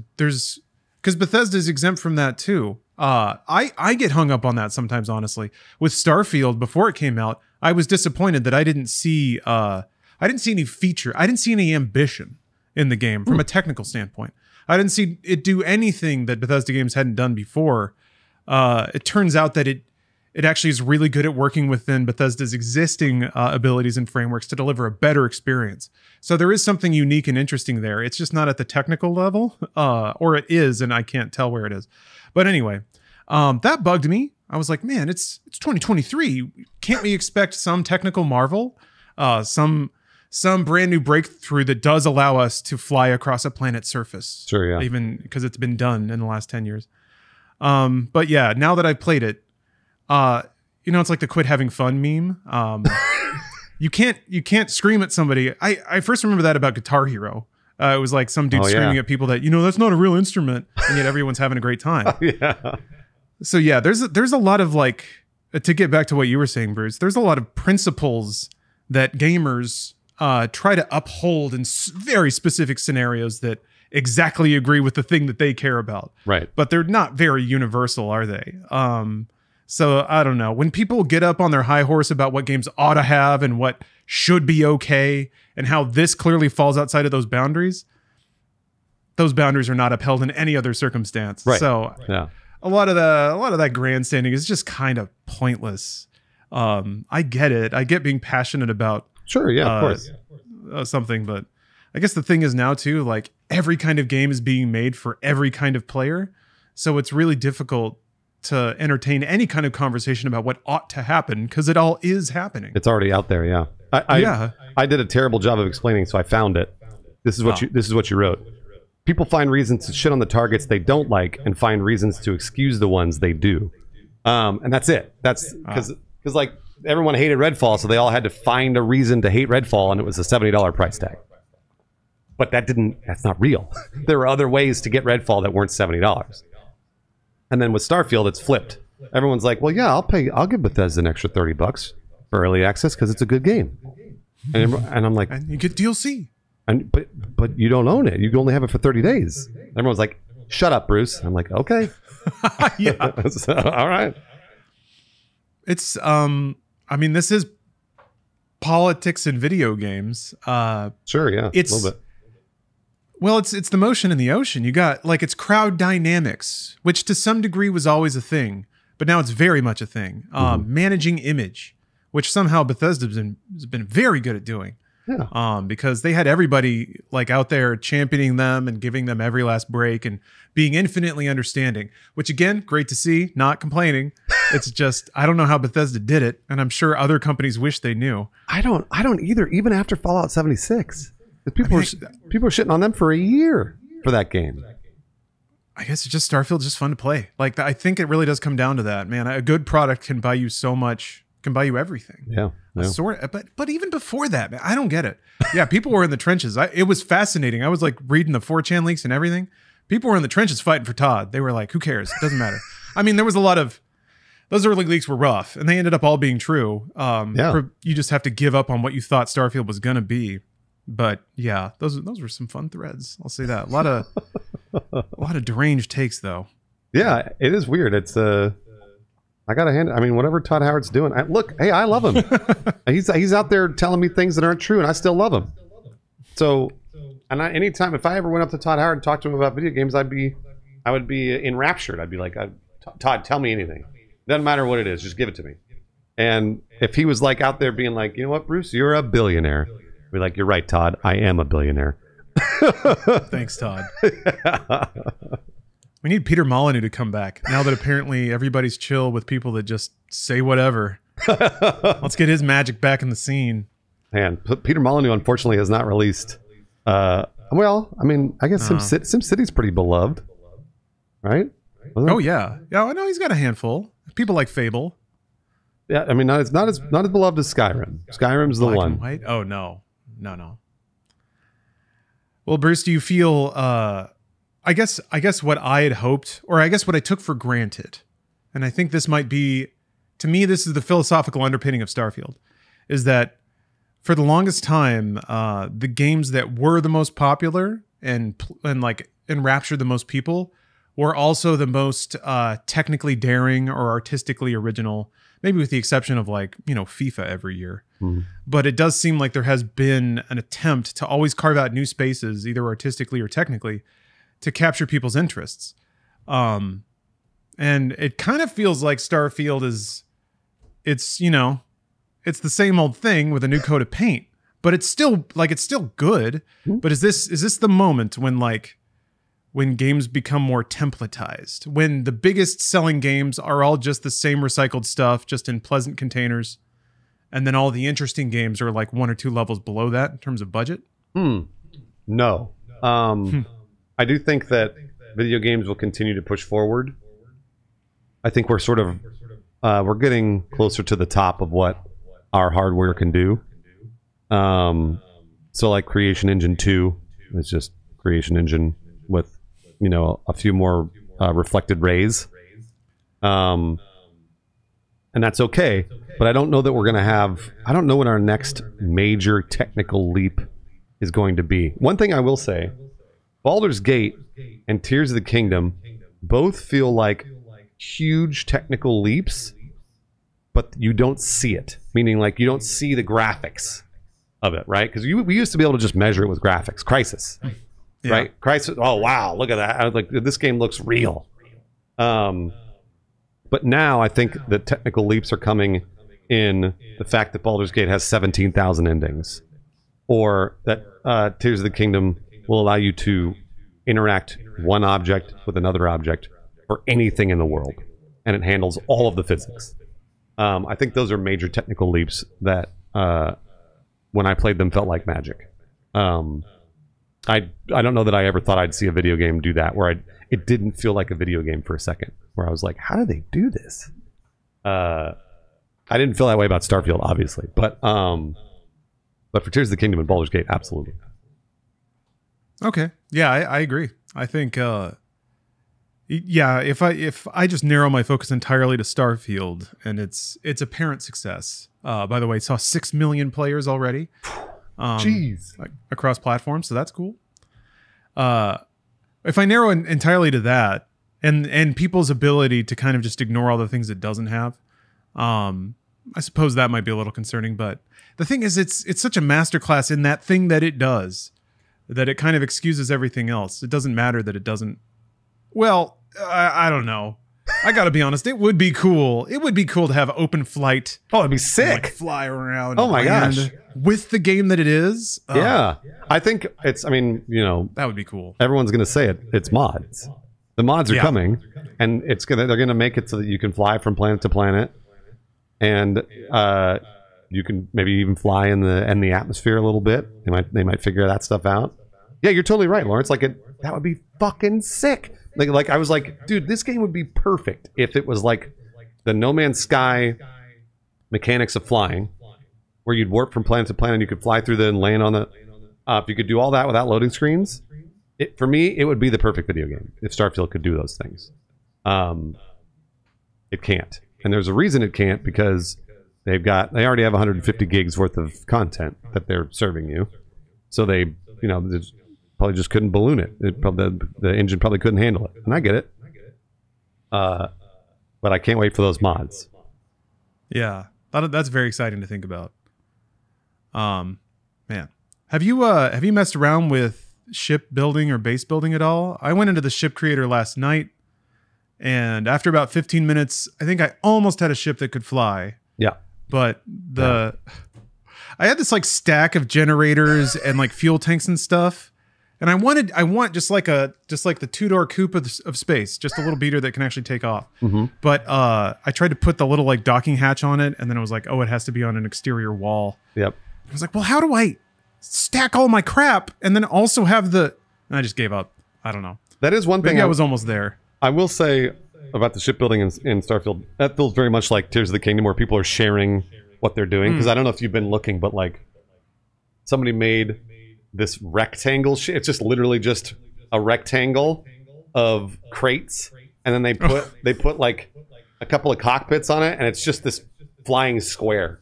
because Bethesda is exempt from that too. I get hung up on that sometimes, honestly. With Starfield, before it came out, I was disappointed that I didn't see any feature. I didn't see any ambition in the game from a technical standpoint. I didn't see it do anything that Bethesda games hadn't done before. It turns out that it actually is really good at working within Bethesda's existing abilities and frameworks to deliver a better experience. So there is something unique and interesting there. It's just not at the technical level, or it is, and I can't tell where it is. But anyway, that bugged me. I was like, man, it's 2023. Can't we expect some technical marvel? Some brand new breakthrough that does allow us to fly across a planet's surface. Sure, yeah. Even because it's been done in the last 10 years. But yeah, now that I've played it, it's like the quit having fun meme. You can't scream at somebody. I first remember that about Guitar Hero. It was like some dude screaming at people that, that's not a real instrument, and yet everyone's having a great time. So there's a lot of like, to get back to what you were saying, Bruce, there's a lot of principles that gamers try to uphold in very specific scenarios that exactly agree with the thing that they care about. Right. But they're not very universal, are they? So I don't know. When people get up on their high horse about what games ought to have and what should be okay and how this clearly falls outside of those boundaries are not upheld in any other circumstance. Right. So Yeah. a lot of that grandstanding is just kind of pointless. I get it. I get being passionate about Sure. Yeah. Of course. something, but I guess the thing is now too, like every kind of game is being made for every kind of player. So it's really difficult to entertain any kind of conversation about what ought to happen because it all is happening. It's already out there. Yeah. I did a terrible job of explaining, so I found it. This is what you wrote. People find reasons to shit on the targets they don't like and find reasons to excuse the ones they do. And that's it. That's because like everyone hated Redfall, so they all had to find a reason to hate Redfall, and it was a $70 price tag. But that's not real. There were other ways to get Redfall that weren't $70. And then with Starfield, it's flipped. Everyone's like, well, yeah, I'll give Bethesda an extra $30 for early access because it's a good game. And I'm like, and you get DLC. But you don't own it. You can only have it for 30 days. Everyone's like, shut up, Bruce. I'm like, okay. Yeah. So, all right. It's I mean, this is politics in video games. Sure, yeah. It's a little bit. Well, it's the motion in the ocean. You got like it's crowd dynamics, which to some degree was always a thing, but now it's very much a thing. Managing image, which somehow Bethesda has been very good at doing. Yeah. Because they had everybody like out there championing them and giving them every last break and being infinitely understanding, which again, great to see, not complaining. It's just, I don't know how Bethesda did it. And I'm sure other companies wish they knew. I don't either, even after Fallout 76. People were shitting on them for a year for that game. I guess it's just Starfield's just fun to play. Like, I think it really does come down to that, man. A good product can buy you so much, can buy you everything. Yeah. But even before that, man, I don't get it. Yeah, people were in the trenches. It was fascinating. I was like reading the 4chan leaks and everything. People were in the trenches fighting for Todd. They were like, who cares? It doesn't matter. I mean, there was a lot of, those early leaks were rough and they ended up all being true. You just have to give up on what you thought Starfield was going to be. But yeah, those were some fun threads. I'll say that. A lot of deranged takes though. Yeah, it is weird. It's I gotta hand it. I mean, whatever Todd Howard's doing, I love him. he's out there telling me things that aren't true, and I still love him. So, and anytime if I ever went up to Todd Howard and talked to him about video games, I would be enraptured. I'd be like, Todd, tell me anything. Doesn't matter what it is, just give it to me. And if he was like out there being like, you know what, Bruce, you're a billionaire. I'd be like, you're right, Todd. I am a billionaire. Thanks, Todd. We need Peter Molyneux to come back now that apparently everybody's chill with people that just say whatever. Let's get his magic back in the scene. Man, Peter Molyneux unfortunately has not released. Well, I mean, I guess SimCity's pretty beloved, right? Oh yeah, I know he's got a handful. People like Fable. Yeah, I mean, not as beloved as Skyrim. Skyrim's the Black one. And white? Oh no. Well, Bruce, do you feel? I guess what I had hoped, or I guess what I took for granted, and I think this might be, to me, this is the philosophical underpinning of Starfield, is that for the longest time, the games that were the most popular and like enraptured the most people were also the most technically daring or artistically original, maybe with the exception of like, FIFA every year. But it does seem like there has been an attempt to always carve out new spaces, either artistically or technically, to capture people's interests. And it kind of feels like Starfield it's the same old thing with a new coat of paint, but it's still good. But is this the moment when games become more templatized, when the biggest selling games are all just the same recycled stuff, just in pleasant containers, and then all the interesting games are like one or two levels below that in terms of budget? No. I do think that video games will continue to push forward. I think we're sort of we're getting closer to the top of what our hardware can do. So like Creation Engine 2 is just Creation Engine with a few more reflected rays. And that's okay, but I don't know that we're going to have, I don't know what our next major technical leap is going to be. One thing I will say Baldur's Gate and Tears of the Kingdom both feel like huge technical leaps, but you don't see it. Meaning, like, you don't see the graphics of it, right? Because we used to be able to just measure it with graphics. Crysis, right? Crysis. Oh wow, look at that! I was like, this game looks real. But now I think the technical leaps are coming in the fact that Baldur's Gate has 17,000 endings, or that Tears of the Kingdom will allow you to interact one object with another object for anything in the world, and it handles all of the physics. I think those are major technical leaps that when I played them felt like magic. I don't know that I ever thought I'd see a video game do that, where it didn't feel like a video game for a second, where I was like, how do they do this? I didn't feel that way about Starfield, obviously, but for Tears of the Kingdom and Baldur's Gate, absolutely. Okay. Yeah, I agree. I think, yeah, if I just narrow my focus entirely to Starfield, and it's apparent success. By the way, saw 6 million players already. Jeez. Across platforms, so that's cool. If I narrow entirely to that, and people's ability to kind of just ignore all the things it doesn't have, I suppose that might be a little concerning. But the thing is, it's such a masterclass in that thing that it does, that it kind of excuses everything else. It doesn't matter that it doesn't. Well, I don't know. I gotta be honest. It would be cool. It would be cool to have open flight. Oh, it'd be sick. And, like, fly around. Oh my gosh. With the game that it is. Yeah. I think it's, I mean, you know, that would be cool. Everyone's going to say it. It's mods. The mods are coming, and they're going to make it so that you can fly from planet to planet, and you can maybe even fly in the atmosphere a little bit. They might figure that stuff out. Yeah, you're totally right, Lawrence. Like, that would be fucking sick. Like I was like, dude, this game would be perfect if it was like the No Man's Sky mechanics of flying, where you'd warp from planet to planet and you could fly through and land on the... if you could do all that without loading screens, for me, it would be the perfect video game if Starfield could do those things. It can't. And there's a reason it can't, because they already have 150 gigs worth of content that they're serving you. So they, you know, probably just couldn't balloon it. The engine probably couldn't handle it. And I get it. But I can't wait for those mods. Yeah. That's very exciting to think about. Man, have you messed around with ship building or base building at all? I went into the ship creator last night, and after about 15 minutes, I think I almost had a ship that could fly. Yeah. But I had this like stack of generators and like fuel tanks and stuff. And I want just like the 2-door coupe of space, just a little beater that can actually take off. Mm-hmm. But I tried to put the little like docking hatch on it, and then it was like, oh, it has to be on an exterior wall. Yep. I was like, well, how do I stack all my crap and then also have the... And I just gave up. I don't know. That is one thing. Maybe I was almost there. I will say about the shipbuilding in Starfield, that feels very much like Tears of the Kingdom, where people are sharing what they're doing. Because I don't know if you've been looking, but like somebody made this rectangle shit. It's just literally just a rectangle of crates, and then they put like a couple of cockpits on it, and it's just this flying square.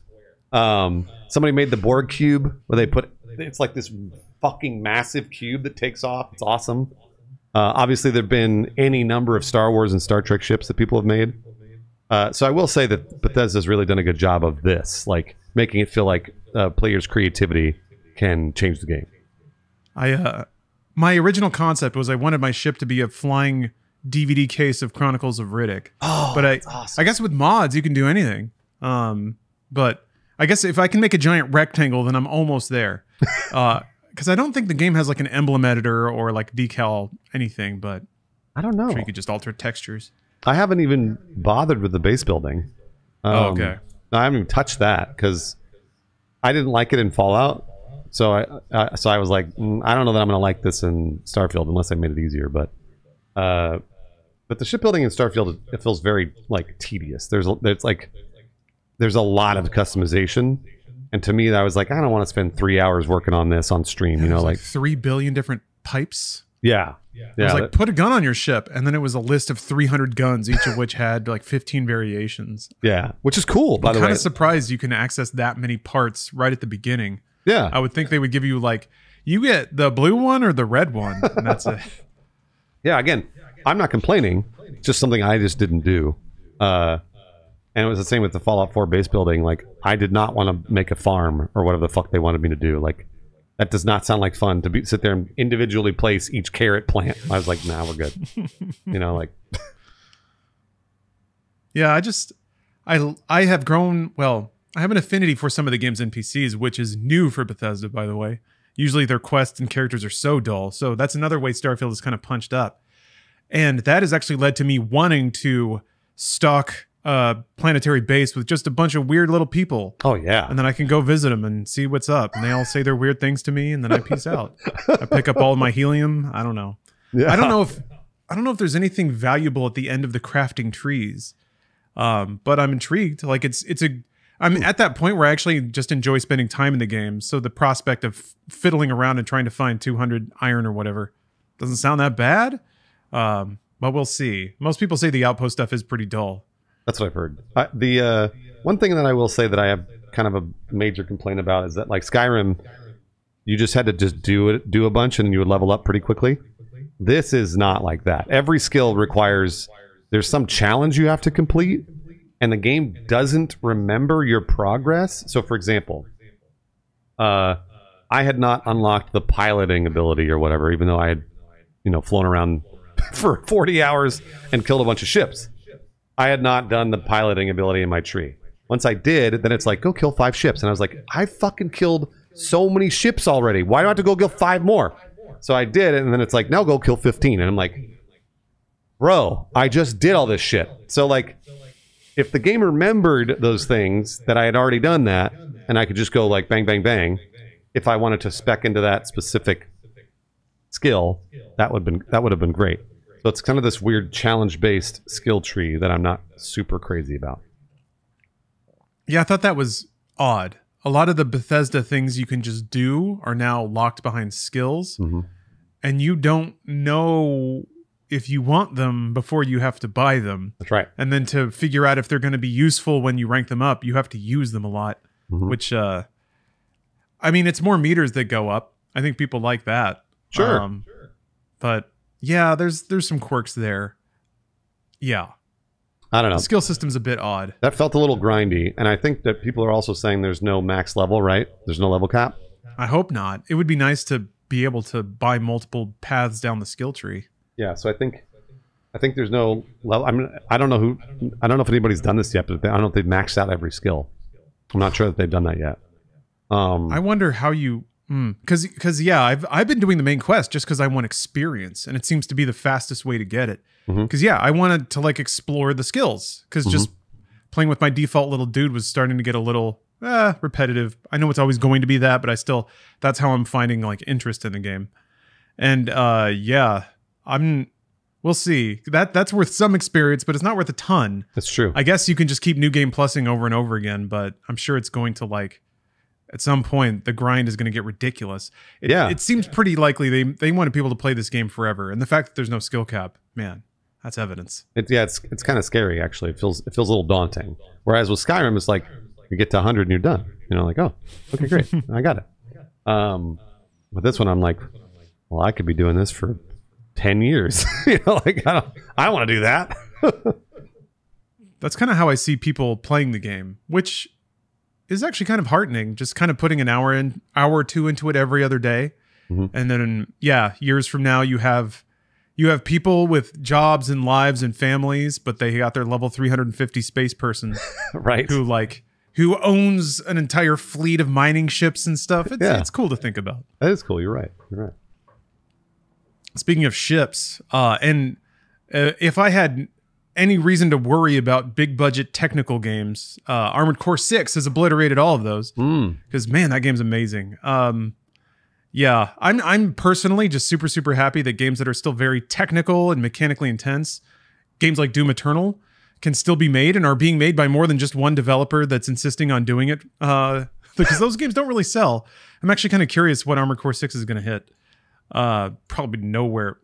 Somebody made the Borg cube, where it's like this fucking massive cube that takes off. It's awesome. Obviously, there've been any number of Star Wars and Star Trek ships that people have made. So I will say that Bethesda's really done a good job of this, like making it feel like players' creativity can change the game. My original concept was I wanted my ship to be a flying DVD case of Chronicles of Riddick. Oh, but awesome. I guess with mods you can do anything. But I guess if I can make a giant rectangle, then I'm almost there. Because I don't think the game has like an emblem editor or like decal anything. But I don't know. I'm sure you could just alter textures. I haven't even bothered with the base building. Okay. I haven't even touched that because I didn't like it in Fallout. So I was like, I don't know that I'm going to like this in Starfield unless I made it easier. But the shipbuilding in Starfield, it feels very like tedious. There's a lot of customization, and to me, I was like, I don't want to spend 3 hours working on this on stream. You know, like 3 billion different pipes. Yeah. It was like, put a gun on your ship, and then it was a list of 300 guns, each of which had like 15 variations. Yeah, which is cool. By the way, I'm kind of surprised you can access that many parts right at the beginning. Yeah. I would think they would give you like, You get the blue one or the red one, and that's it. Yeah, again, I'm not complaining. It's just something I just didn't do. And it was the same with the Fallout 4 base building. Like, I did not want to make a farm or whatever the fuck they wanted me to do. Like, that does not sound like fun to sit there and individually place each carrot plant. I was like, nah, we're good. You know, like. Yeah, I have grown, well, I have an affinity for some of the game's NPCs, which is new for Bethesda, by the way. Usually their quests and characters are so dull. So that's another way Starfield is kind of punched up. And that has actually led to me wanting to stock a planetary base with just a bunch of weird little people. Oh, yeah. And then I can go visit them and see what's up. And they all say their weird things to me, and then I peace out. I pick up all of my helium. I don't know. Yeah. I don't know if there's anything valuable at the end of the crafting trees. But I'm intrigued. Like I'm at that point where I actually just enjoy spending time in the game. So the prospect of fiddling around and trying to find 200 iron or whatever doesn't sound that bad. But we'll see. Most people say the outpost stuff is pretty dull. That's what I've heard. The one thing that I will say that I have kind of a major complaint about is that, like, Skyrim, you just had to just do a bunch and you would level up pretty quickly. This is not like that. Every skill requires, there's some challenge you have to complete, and the game doesn't remember your progress. So, for example, I had not unlocked the piloting ability or whatever, even though I had, flown around for 40 hours and killed a bunch of ships. I had not done the piloting ability in my tree. Once I did, then it's like, go kill 5 ships. And I was like, I fucking killed so many ships already. Why do I have to go kill 5 more? So I did it, and then it's like, now go kill 15. And I'm like, bro, I just did all this shit. So, like, if the game remembered those things, that I had already done that, and I could just go, like, bang, bang, bang, if I wanted to spec into that specific skill, that would have been great. So it's kind of this weird challenge-based skill tree that I'm not super crazy about. Yeah, I thought that was odd. A lot of the Bethesda things you can just do are now locked behind skills, and you don't know if you want them before you have to buy them. That's right. And then to figure out if they're going to be useful when you rank them up, you have to use them a lot, which, I mean, it's more meters that go up. I think people like that. Sure. But yeah, there's some quirks there. Yeah. I don't know. The skill system's a bit odd. That felt a little grindy, and I think that people are also saying there's no max level, right? There's no level cap. I hope not. It would be nice to be able to buy multiple paths down the skill tree. Yeah, so I think there's no level. I mean, I don't know if anybody's done this yet, but I don't know if they've maxed out every skill. I'm not sure that they've done that yet. I wonder how you, because yeah, I've been doing the main quest just because I want experience, and it seems to be the fastest way to get it. Because yeah, I wanted to like explore the skills, because just playing with my default little dude was starting to get a little repetitive. I know it's always going to be that, but that's how I'm finding like interest in the game. And yeah, we'll see. That's worth some experience, but it's not worth a ton. That's true. I guess you can just keep new game plussing over and over again, but I'm sure it's going to, like, at some point the grind is going to get ridiculous. It seems pretty likely they wanted people to play this game forever, and the fact that there's no skill cap, man, that's evidence. It's kind of scary, actually. It feels a little daunting. Whereas with Skyrim, it's like you get to 100 and you're done. Like, oh, okay, great, I got it. With this one, I'm like, well, I could be doing this for 10 years. Like, I don't want to do that. That's kind of how I see people playing the game, which is actually kind of heartening. Just kind of putting an hour or two into it every other day. And then, yeah, years from now, you have people with jobs and lives and families, but they got their level 350 space person, right? Who owns an entire fleet of mining ships and stuff. It's cool to think about. That is cool. You're right. Speaking of ships, if I had any reason to worry about big budget technical games, Armored Core 6 has obliterated all of those. Because man, that game's amazing. Yeah, I'm personally just super, super happy that games that are still very technical and mechanically intense, games like Doom Eternal, can still be made and are being made by more than just one developer that's insisting on doing it. Because those games don't really sell. I'm actually kind of curious what Armored Core 6 is going to hit. Probably nowhere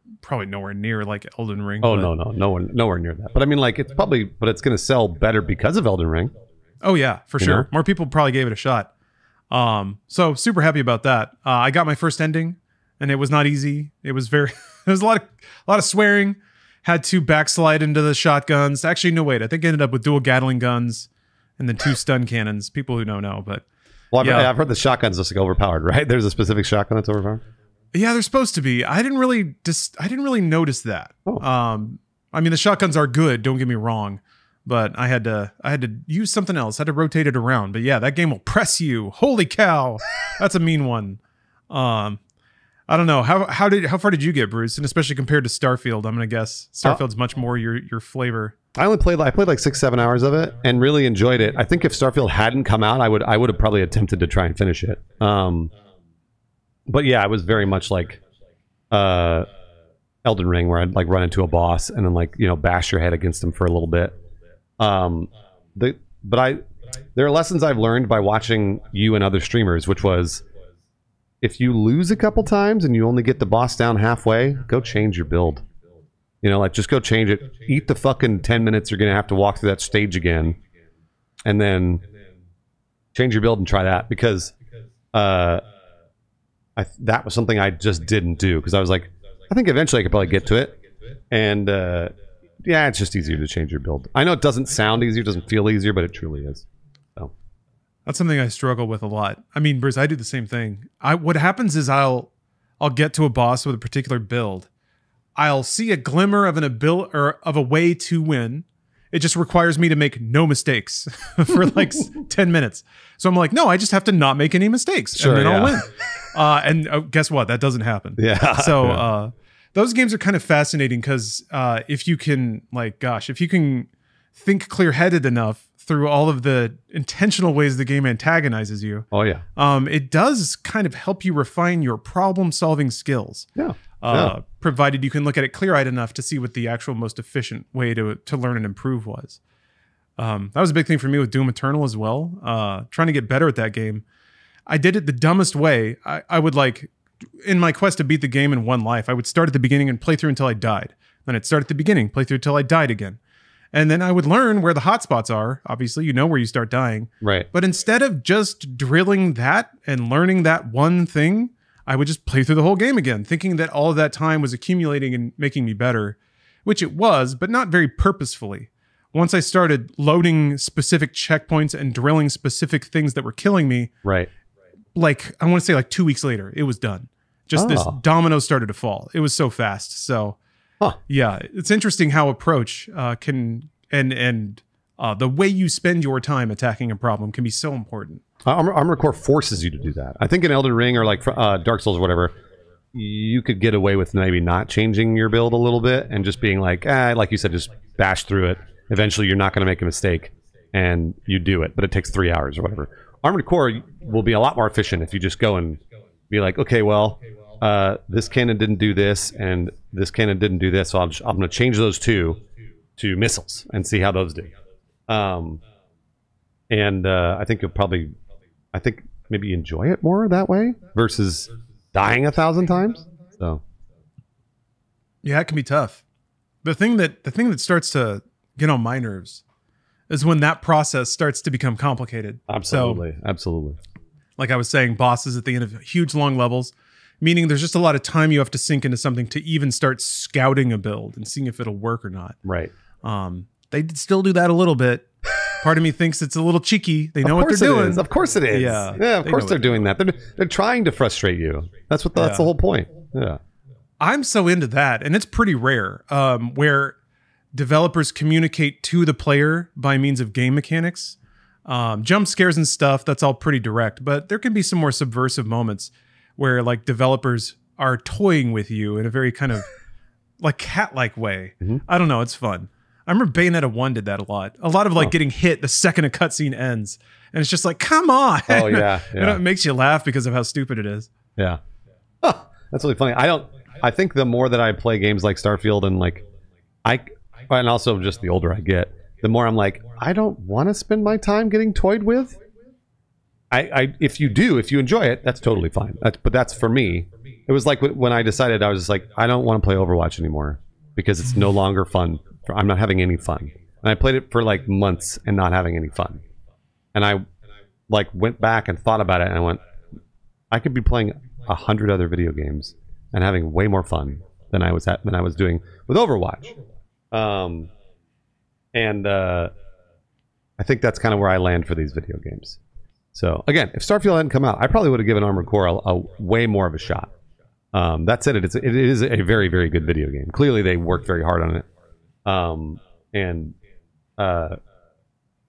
near like Elden Ring. Oh, no, nowhere near that. But I mean, like, it's going to sell better because of Elden Ring. Oh yeah, for sure. More people probably gave it a shot. So super happy about that. I got my first ending, and it was not easy. It was very there was a lot of swearing. Had to backslide into the shotguns. Actually, no, wait. I think I ended up with dual Gatling guns and then 2 stun cannons. People who don't know, but I've heard the shotgun's just like overpowered, right? There's a specific shotgun that's overpowered. Yeah, they're supposed to be. I didn't really notice that. Oh. I mean, the shotguns are good. Don't get me wrong, but I had to use something else. I had to rotate it around. But yeah, that game will press you. Holy cow, that's a mean one. I don't know how far did you get, Bruce? And especially compared to Starfield, I'm gonna guess Starfield's much more your flavor. I played like 6-7 hours of it and really enjoyed it. I think if Starfield hadn't come out, I would have probably attempted to try and finish it. But yeah, I was very much like Elden Ring, where I'd like run into a boss and then like bash your head against him for a little bit. There are lessons I've learned by watching you and other streamers, which was, if you lose a couple times and you only get the boss down halfway, go change your build. Like just go change it. Eat the fucking 10 minutes you're going to have to walk through that stage again. And then change your build and try that. Because that was something I just didn't do. Because I was like, I think eventually I could probably get to it. And yeah, it's just easier to change your build. I know it doesn't sound easier, doesn't feel easier, but it truly is. So that's something I struggle with a lot. I mean, Bruce, I do the same thing. What happens is I'll get to a boss with a particular build. I'll see a glimmer of of a way to win. It just requires me to make no mistakes for like 10 minutes. So I'm like, no, I just have to not make any mistakes, sure, and then I'll win. And guess what? That doesn't happen. Yeah. So those games are kind of fascinating because if you can think clear-headed enough through all of the intentional ways the game antagonizes you. Oh yeah. It does kind of help you refine your problem-solving skills. Yeah. Provided you can look at it clear-eyed enough to see what the actual most efficient way to learn and improve was. That was a big thing for me with Doom Eternal as well. Trying to get better at that game. I did it the dumbest way. I would like, in my quest to beat the game in one life, I would start at the beginning and play through until I died. Then I'd start at the beginning, play through until I died again. And then I would learn where the hotspots are. Obviously, you know where you start dying. Right. But instead of just drilling that and learning that one thing, I would just play through the whole game again, thinking that all of that time was accumulating and making me better, which it was, but not very purposefully. Once I started loading specific checkpoints and drilling specific things that were killing me, right, like I want to say like 2 weeks later, it was done. Just this domino started to fall. It was so fast. So yeah, it's interesting how approach can and the way you spend your time attacking a problem can be so important. Armored Core forces you to do that. I think in Elden Ring or like Dark Souls or whatever, you could get away with maybe not changing your build a little bit and just being like, like you said, just bash through it. Eventually, you're not going to make a mistake, and you do it, but it takes 3 hours or whatever. Armored Core will be a lot more efficient if you just go and be like, okay, well, this cannon didn't do this, and this cannon didn't do this, so I'm going to change those two to missiles and see how those do. I think you'll probably, maybe enjoy it more that way versus dying 1,000 times. So, yeah, it can be tough. The thing that starts to get on my nerves is when that process starts to become complicated. Absolutely, absolutely. Like I was saying, bosses at the end of huge long levels, meaning there's just a lot of time you have to sink into something to even start scouting a build and seeing if it'll work or not. Right. They still do that a little bit. Part of me thinks it's a little cheeky. They know what they're doing. Of course it is. Yeah, of course they're doing that. They're trying to frustrate you. That's the whole point. Yeah. I'm so into that, and it's pretty rare where developers communicate to the player by means of game mechanics. Jump scares and stuff, that's all pretty direct, but there can be some more subversive moments where like developers are toying with you in a very kind of like cat-like way. Mm-hmm. I don't know, it's fun. I remember Bayonetta 1 did that a lot. A lot of like getting hit the second a cutscene ends. And it's just like, come on. Oh, yeah. It makes you laugh because of how stupid it is. Yeah. Oh, that's really funny. I think the more that I play games like Starfield and like, and also just the older I get, the more I'm like, I don't want to spend my time getting toyed with. If you enjoy it, that's totally fine. But that's for me. It was like when I decided, I was just like, I don't want to play Overwatch anymore because it's no longer fun. I'm not having any fun. And I played it for like months and not having any fun. And like went back and thought about it, and I went, I could be playing 100 other video games and having way more fun than I was doing with Overwatch. I think that's kind of where I land for these video games. So again, if Starfield hadn't come out, I probably would have given Armored Core a way more of a shot. That said, it is a very, very good video game. Clearly, they worked very hard on it,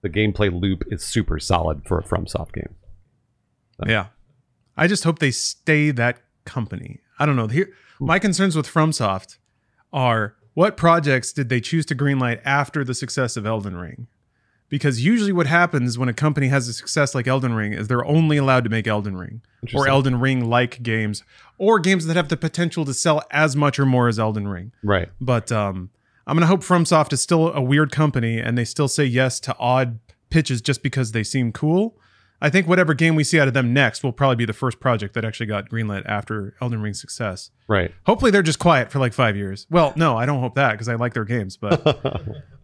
the gameplay loop is super solid for a FromSoft game. So. Yeah, I just hope they stay that company. I don't know. My concerns with FromSoft are, what projects did they choose to greenlight after the success of Elden Ring? Because usually what happens when a company has a success like Elden Ring is they're only allowed to make Elden Ring or Elden Ring-like games, or games that have the potential to sell as much or more as Elden Ring. Right. But I'm going to hope FromSoft is still a weird company and they still say yes to odd pitches just because they seem cool. I think whatever game we see out of them next will probably be the first project that actually got greenlit after Elden Ring's success. Right. Hopefully they're just quiet for like 5 years. Well, no, I don't hope that because I like their games, but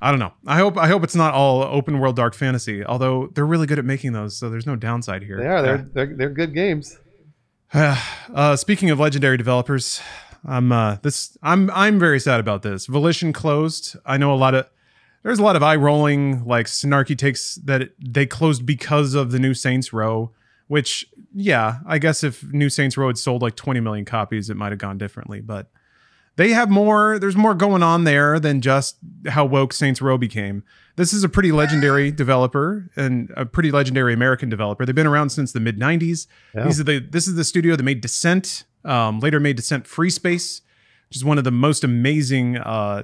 I don't know. I hope it's not all open world dark fantasy, although they're really good at making those, so there's no downside here. They are. They're good games. Speaking of legendary developers, I'm very sad about this. Volition closed. I know there's a lot of eye-rolling, like, snarky takes that they closed because of the new Saints Row, which, yeah, I guess if new Saints Row had sold like 20 million copies, it might have gone differently. But they have there's more going on there than just how woke Saints Row became. This is a pretty legendary developer and a pretty legendary American developer. They've been around since the mid-90s. Yeah. This is the studio that made Descent, later made Descent Free Space, which is one of the most amazing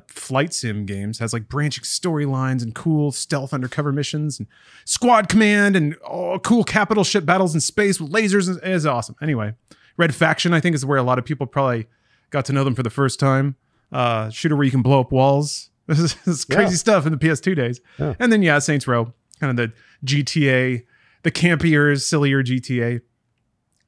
flight sim games. Has like branching storylines and cool stealth undercover missions and squad command and cool capital ship battles in space with lasers. It is awesome. Anyway, Red Faction, I think, is where a lot of people probably got to know them for the first time. Shooter where you can blow up walls. This is crazy stuff in the PS2 days. Yeah. And then, Saints Row, kind of the GTA, the campier, sillier GTA.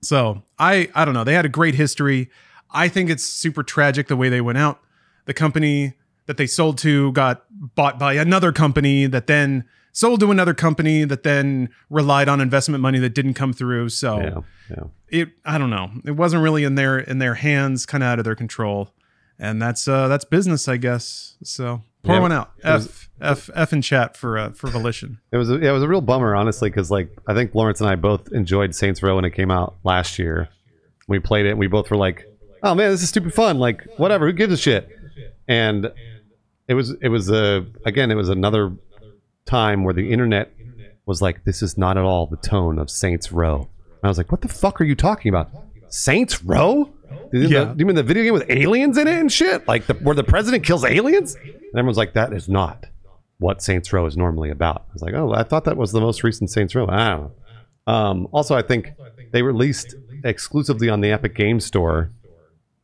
So I don't know. They had a great history. I think it's super tragic the way they went out. The company that they sold to got bought by another company that then sold to another company that then relied on investment money that didn't come through. So I don't know. It wasn't really in their hands, kind of out of their control. And that's business, I guess. So pour one out. F in chat for Volition. It was a real bummer, honestly, because like I think Lawrence and I both enjoyed Saints Row when it came out last year. We played it and we both were like, oh man, this is stupid fun. Like, whatever, who gives a shit? And it was another time where the internet was like, this is not at all the tone of Saints Row. And I was like, what the fuck are you talking about? Saints Row? Do you mean the video game with aliens in it and shit? Like where the president kills aliens? And everyone's like, that is not what Saints Row is normally about. I was like, oh, I thought that was the most recent Saints Row. I don't know. Also, I think they released exclusively on the Epic Games Store.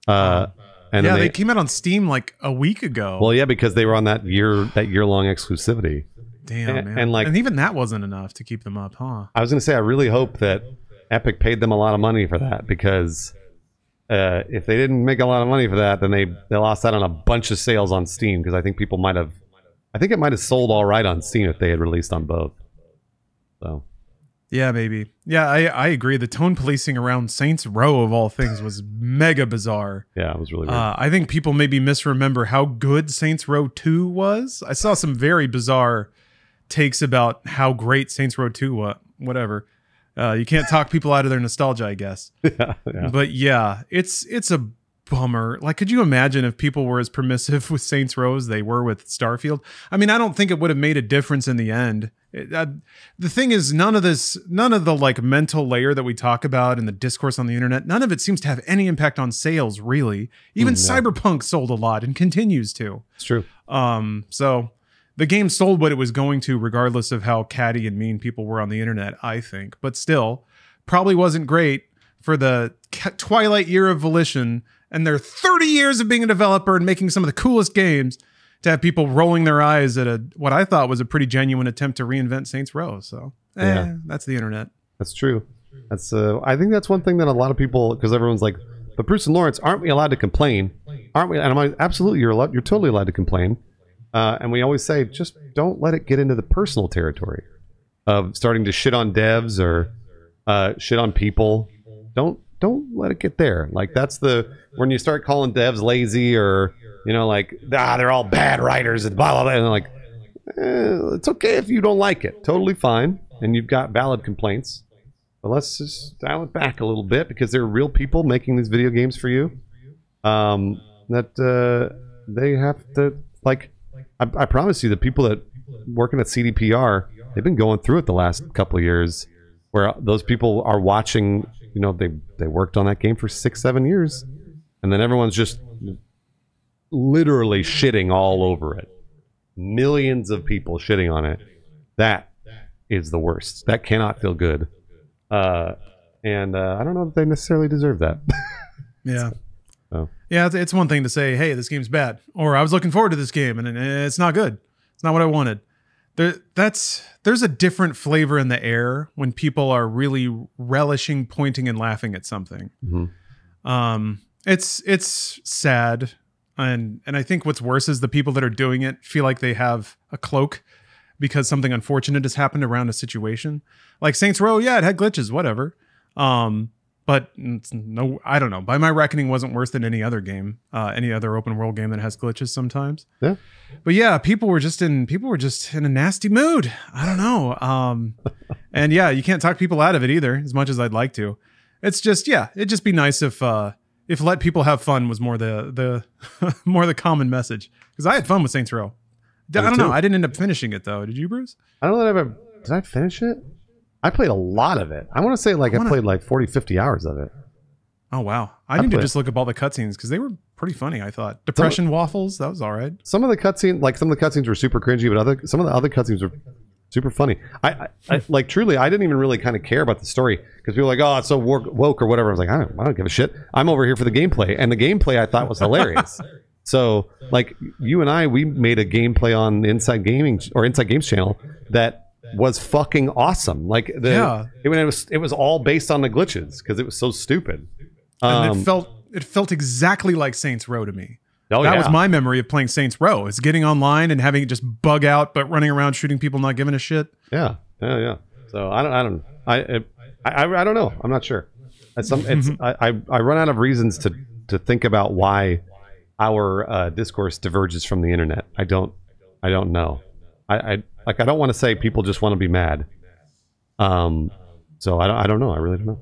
And they came out on Steam like a week ago. Well, yeah, because they were on that year-long exclusivity. Damn, man. And even that wasn't enough to keep them up, huh? I was going to say, I really hope that Epic paid them a lot of money for that, because if they didn't make a lot of money for that, then they lost out on a bunch of sales on Steam, because I think it might have sold all right on Steam if they had released on both. So. Yeah, maybe. Yeah, I agree. The tone policing around Saints Row, of all things, was mega bizarre. Yeah, it was really weird. I think people maybe misremember how good Saints Row 2 was. I saw some very bizarre takes about how great Saints Row 2 was. Whatever. You can't talk people out of their nostalgia, I guess. Yeah. But yeah, it's a bummer. Like, could you imagine if people were as permissive with Saints Row as they were with Starfield? I mean, I don't think it would have made a difference in the end. The thing is, none of the like mental layer that we talk about in the discourse on the internet, none of it seems to have any impact on sales, really. Even Cyberpunk sold a lot and continues to. It's true. So the game sold what it was going to, regardless of how catty and mean people were on the internet, I think. But still, probably wasn't great for the twilight year of Volition and their 30 years of being a developer and making some of the coolest games, to have people rolling their eyes at what I thought was a pretty genuine attempt to reinvent Saints Row. So, that's the internet. That's true. That's I think that's one thing that a lot of people, because everyone's like, but Bruce and Lawrence, aren't we allowed to complain? Aren't we? And I'm like, absolutely, you're totally allowed to complain. And we always say, just don't let it get into the personal territory of starting to shit on devs or shit on people. Don't let it get there. Like that's when you start calling devs lazy or like they're all bad writers and blah blah blah. And they're like, it's okay if you don't like it. Totally fine, and you've got valid complaints. But let's just dial it back a little bit because there are real people making these video games for you. That they have to like. I promise you, the people that working at CDPR, they've been going through it the last couple of years, where those people are watching. They worked on that game for 6-7 years, and then everyone's just literally shitting all over it. Millions of people shitting on it. That is the worst. That cannot feel good. And I don't know if they necessarily deserve that. Yeah. So. Yeah, it's one thing to say, hey, this game's bad. Or I was looking forward to this game and it's not good. It's not what I wanted. There's a different flavor in the air when people are really relishing, pointing, and laughing at something. Mm-hmm. It's sad. And I think what's worse is the people that are doing it feel like they have a cloak because something unfortunate has happened around a situation. Like Saints Row, yeah, it had glitches, whatever. But no, I don't know. By my reckoning, wasn't worse than any other game, any other open world game that has glitches sometimes. Yeah. But yeah, people were just in a nasty mood. I don't know. And yeah, you can't talk people out of it either, as much as I'd like to. It's just, yeah, it'd just be nice if let people have fun was more the more the common message. Because I had fun with Saints Row. I don't know. I didn't end up finishing it though. Did you, Bruce? I don't know that did I finish it? I played a lot of it. I want to say I played like 40, 50 hours of it. Oh, wow. I need to just look up all the cutscenes because they were pretty funny, I thought. Depression Waffles, that was all right. Some of the cutscenes were super cringy, but some of the other cutscenes were super funny. I like truly, I didn't even really kind of care about the story because people were like, oh, it's so woke or whatever. I was like, I don't give a shit. I'm over here for the gameplay. And the gameplay I thought was hilarious. So like you and I, we made a gameplay on Inside Gaming or Inside Games channel that was fucking awesome. Like it was all based on the glitches because it was so stupid. And it felt exactly like Saints Row to me. That was my memory of playing Saints Row. Is getting online and having it just bug out, but running around shooting people, not giving a shit. Yeah. So I don't know. I'm not sure. I run out of reasons to think about why our discourse diverges from the internet. I don't know. I don't want to say people just want to be mad. So I don't know. I really don't know.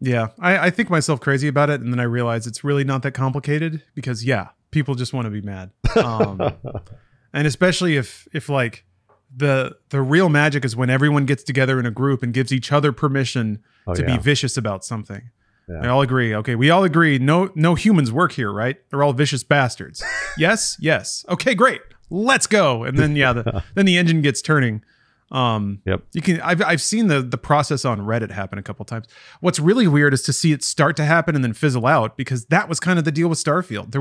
Yeah, I think myself crazy about it, and then I realize it's really not that complicated because people just want to be mad. And especially if like the real magic is when everyone gets together in a group and gives each other permission to be vicious about something. Yeah. They all agree. Okay, we all agree. No humans work here, right? They're all vicious bastards. Yes. Okay, great. Let's go. And then then the engine gets turning. Yep. I've seen the process on Reddit happen a couple times. What's really weird is to see it start to happen and then fizzle out because that was kind of the deal with Starfield.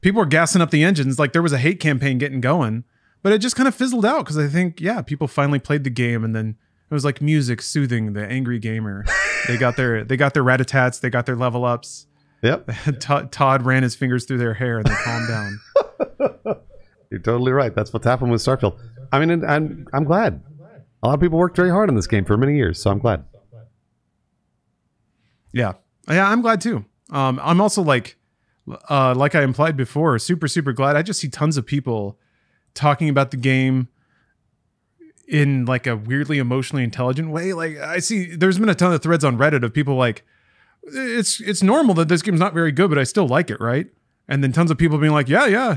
People were gassing up the engines, like there was a hate campaign getting going, but it just kind of fizzled out because I think people finally played the game and then it was like music soothing the angry gamer. They got their rat-a-tats, they got their level ups. Yep. Todd ran his fingers through their hair and they calmed down. You're totally right. That's what's happened with Starfield. I mean, and I'm glad. A lot of people worked very hard on this game for many years, so I'm glad. Yeah, I'm glad too. I'm also like I implied before, super, super glad. I just see tons of people talking about the game in like a weirdly emotionally intelligent way. Like I see there's been a ton of threads on Reddit of people like, it's normal that this game's not very good, but I still like it, right? And then tons of people being like, yeah.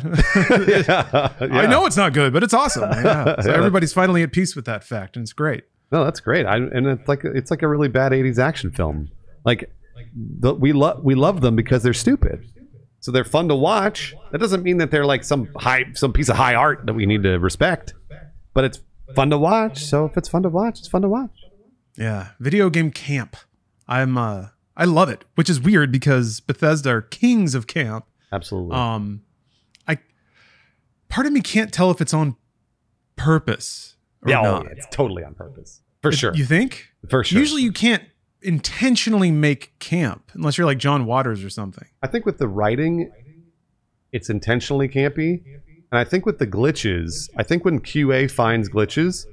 I know it's not good, but it's awesome. Yeah. So everybody's finally at peace with that fact, and it's great. No, that's great. And it's like a really bad 80s action film. Like we love them because they're stupid. So they're fun to watch. That doesn't mean that they're like some piece of high art that we need to respect. But it's fun to watch. So if it's fun to watch, it's fun to watch. Yeah. Video game camp. I love it, which is weird because Bethesda are kings of camp. Absolutely. Part of me can't tell if it's on purpose or not. It's totally on purpose. For sure. You think? For sure. Usually you can't intentionally make camp unless you're like John Waters or something. I think with the writing, it's intentionally campy. And I think with the glitches, I think when QA finds glitches,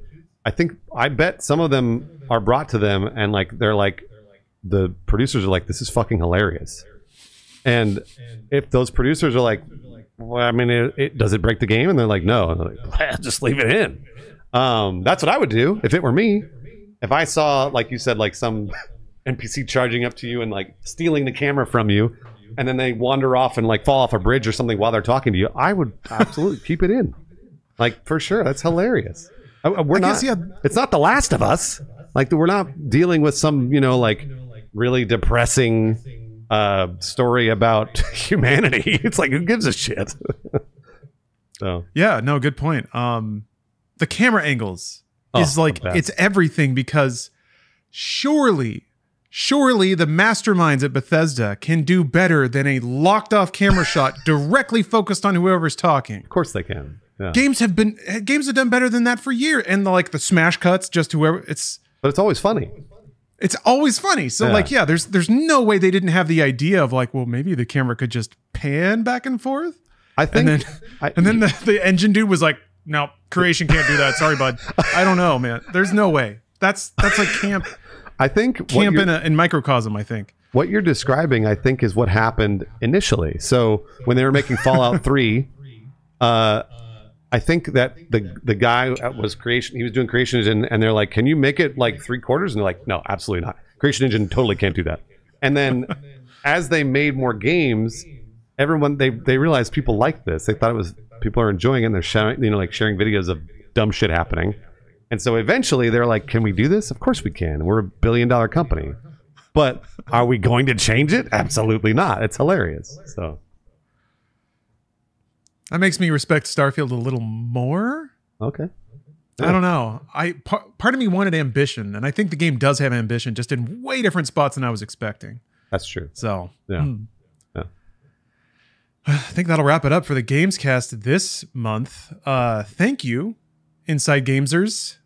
I bet some of them are brought to them and like they're like the producers are like, this is fucking hilarious. And if those producers are like, well, I mean, does it break the game? And they're like, no. And they're like, just leave it in. That's what I would do if it were me. If I saw, like you said, like some NPC charging up to you and like stealing the camera from you, and then they wander off and like fall off a bridge or something while they're talking to you, I would absolutely keep it in. Like, for sure. That's hilarious. It's not The Last of Us. Like, we're not dealing with some, like really depressing story about humanity. It's like, who gives a shit? So yeah, no, good point. The camera angles is like, it's everything, because surely the masterminds at Bethesda can do better than a locked off camera shot directly focused on whoever's talking. Of course they can. Yeah. Games have done better than that for years, and the smash cuts, just whoever but it's always funny. It's always funny. So there's no way they didn't have the idea of like, well, maybe the camera could just pan back and forth. I think, and then the engine dude was like, no, creation can't do that. Sorry, bud. I don't know, man. There's no way. That's like camp. I think camp in microcosm. I think what you're describing, I think, is what happened initially. So when they were making Fallout 3, I think that the guy was he was doing Creation Engine, and they're like, can you make it like 3/4? And they're like, no, absolutely not. Creation Engine totally can't do that. And then as they made more games, everyone, they realized people liked this. They thought people are enjoying it, and they're sharing, sharing videos of dumb shit happening. And so eventually they're like, can we do this? Of course we can. We're $1 billion company. But are we going to change it? Absolutely not. It's hilarious. So that makes me respect Starfield a little more. Okay. Yeah. I don't know. Part of me wanted ambition, and I think the game does have ambition, just in way different spots than I was expecting. That's true. So yeah. I think that'll wrap it up for the Gamescast this month. Thank you, Inside Gamesers,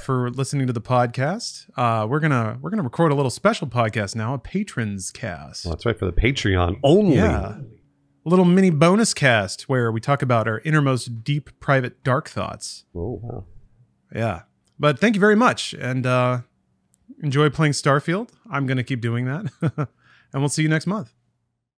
for listening to the podcast. We're gonna record a little special podcast now, a patrons cast. Well, that's right, for the Patreon only. Yeah. A little mini bonus cast where we talk about our innermost deep, private, dark thoughts. Oh, wow. Yeah. But thank you very much, and enjoy playing Starfield. I'm going to keep doing that. And we'll see you next month.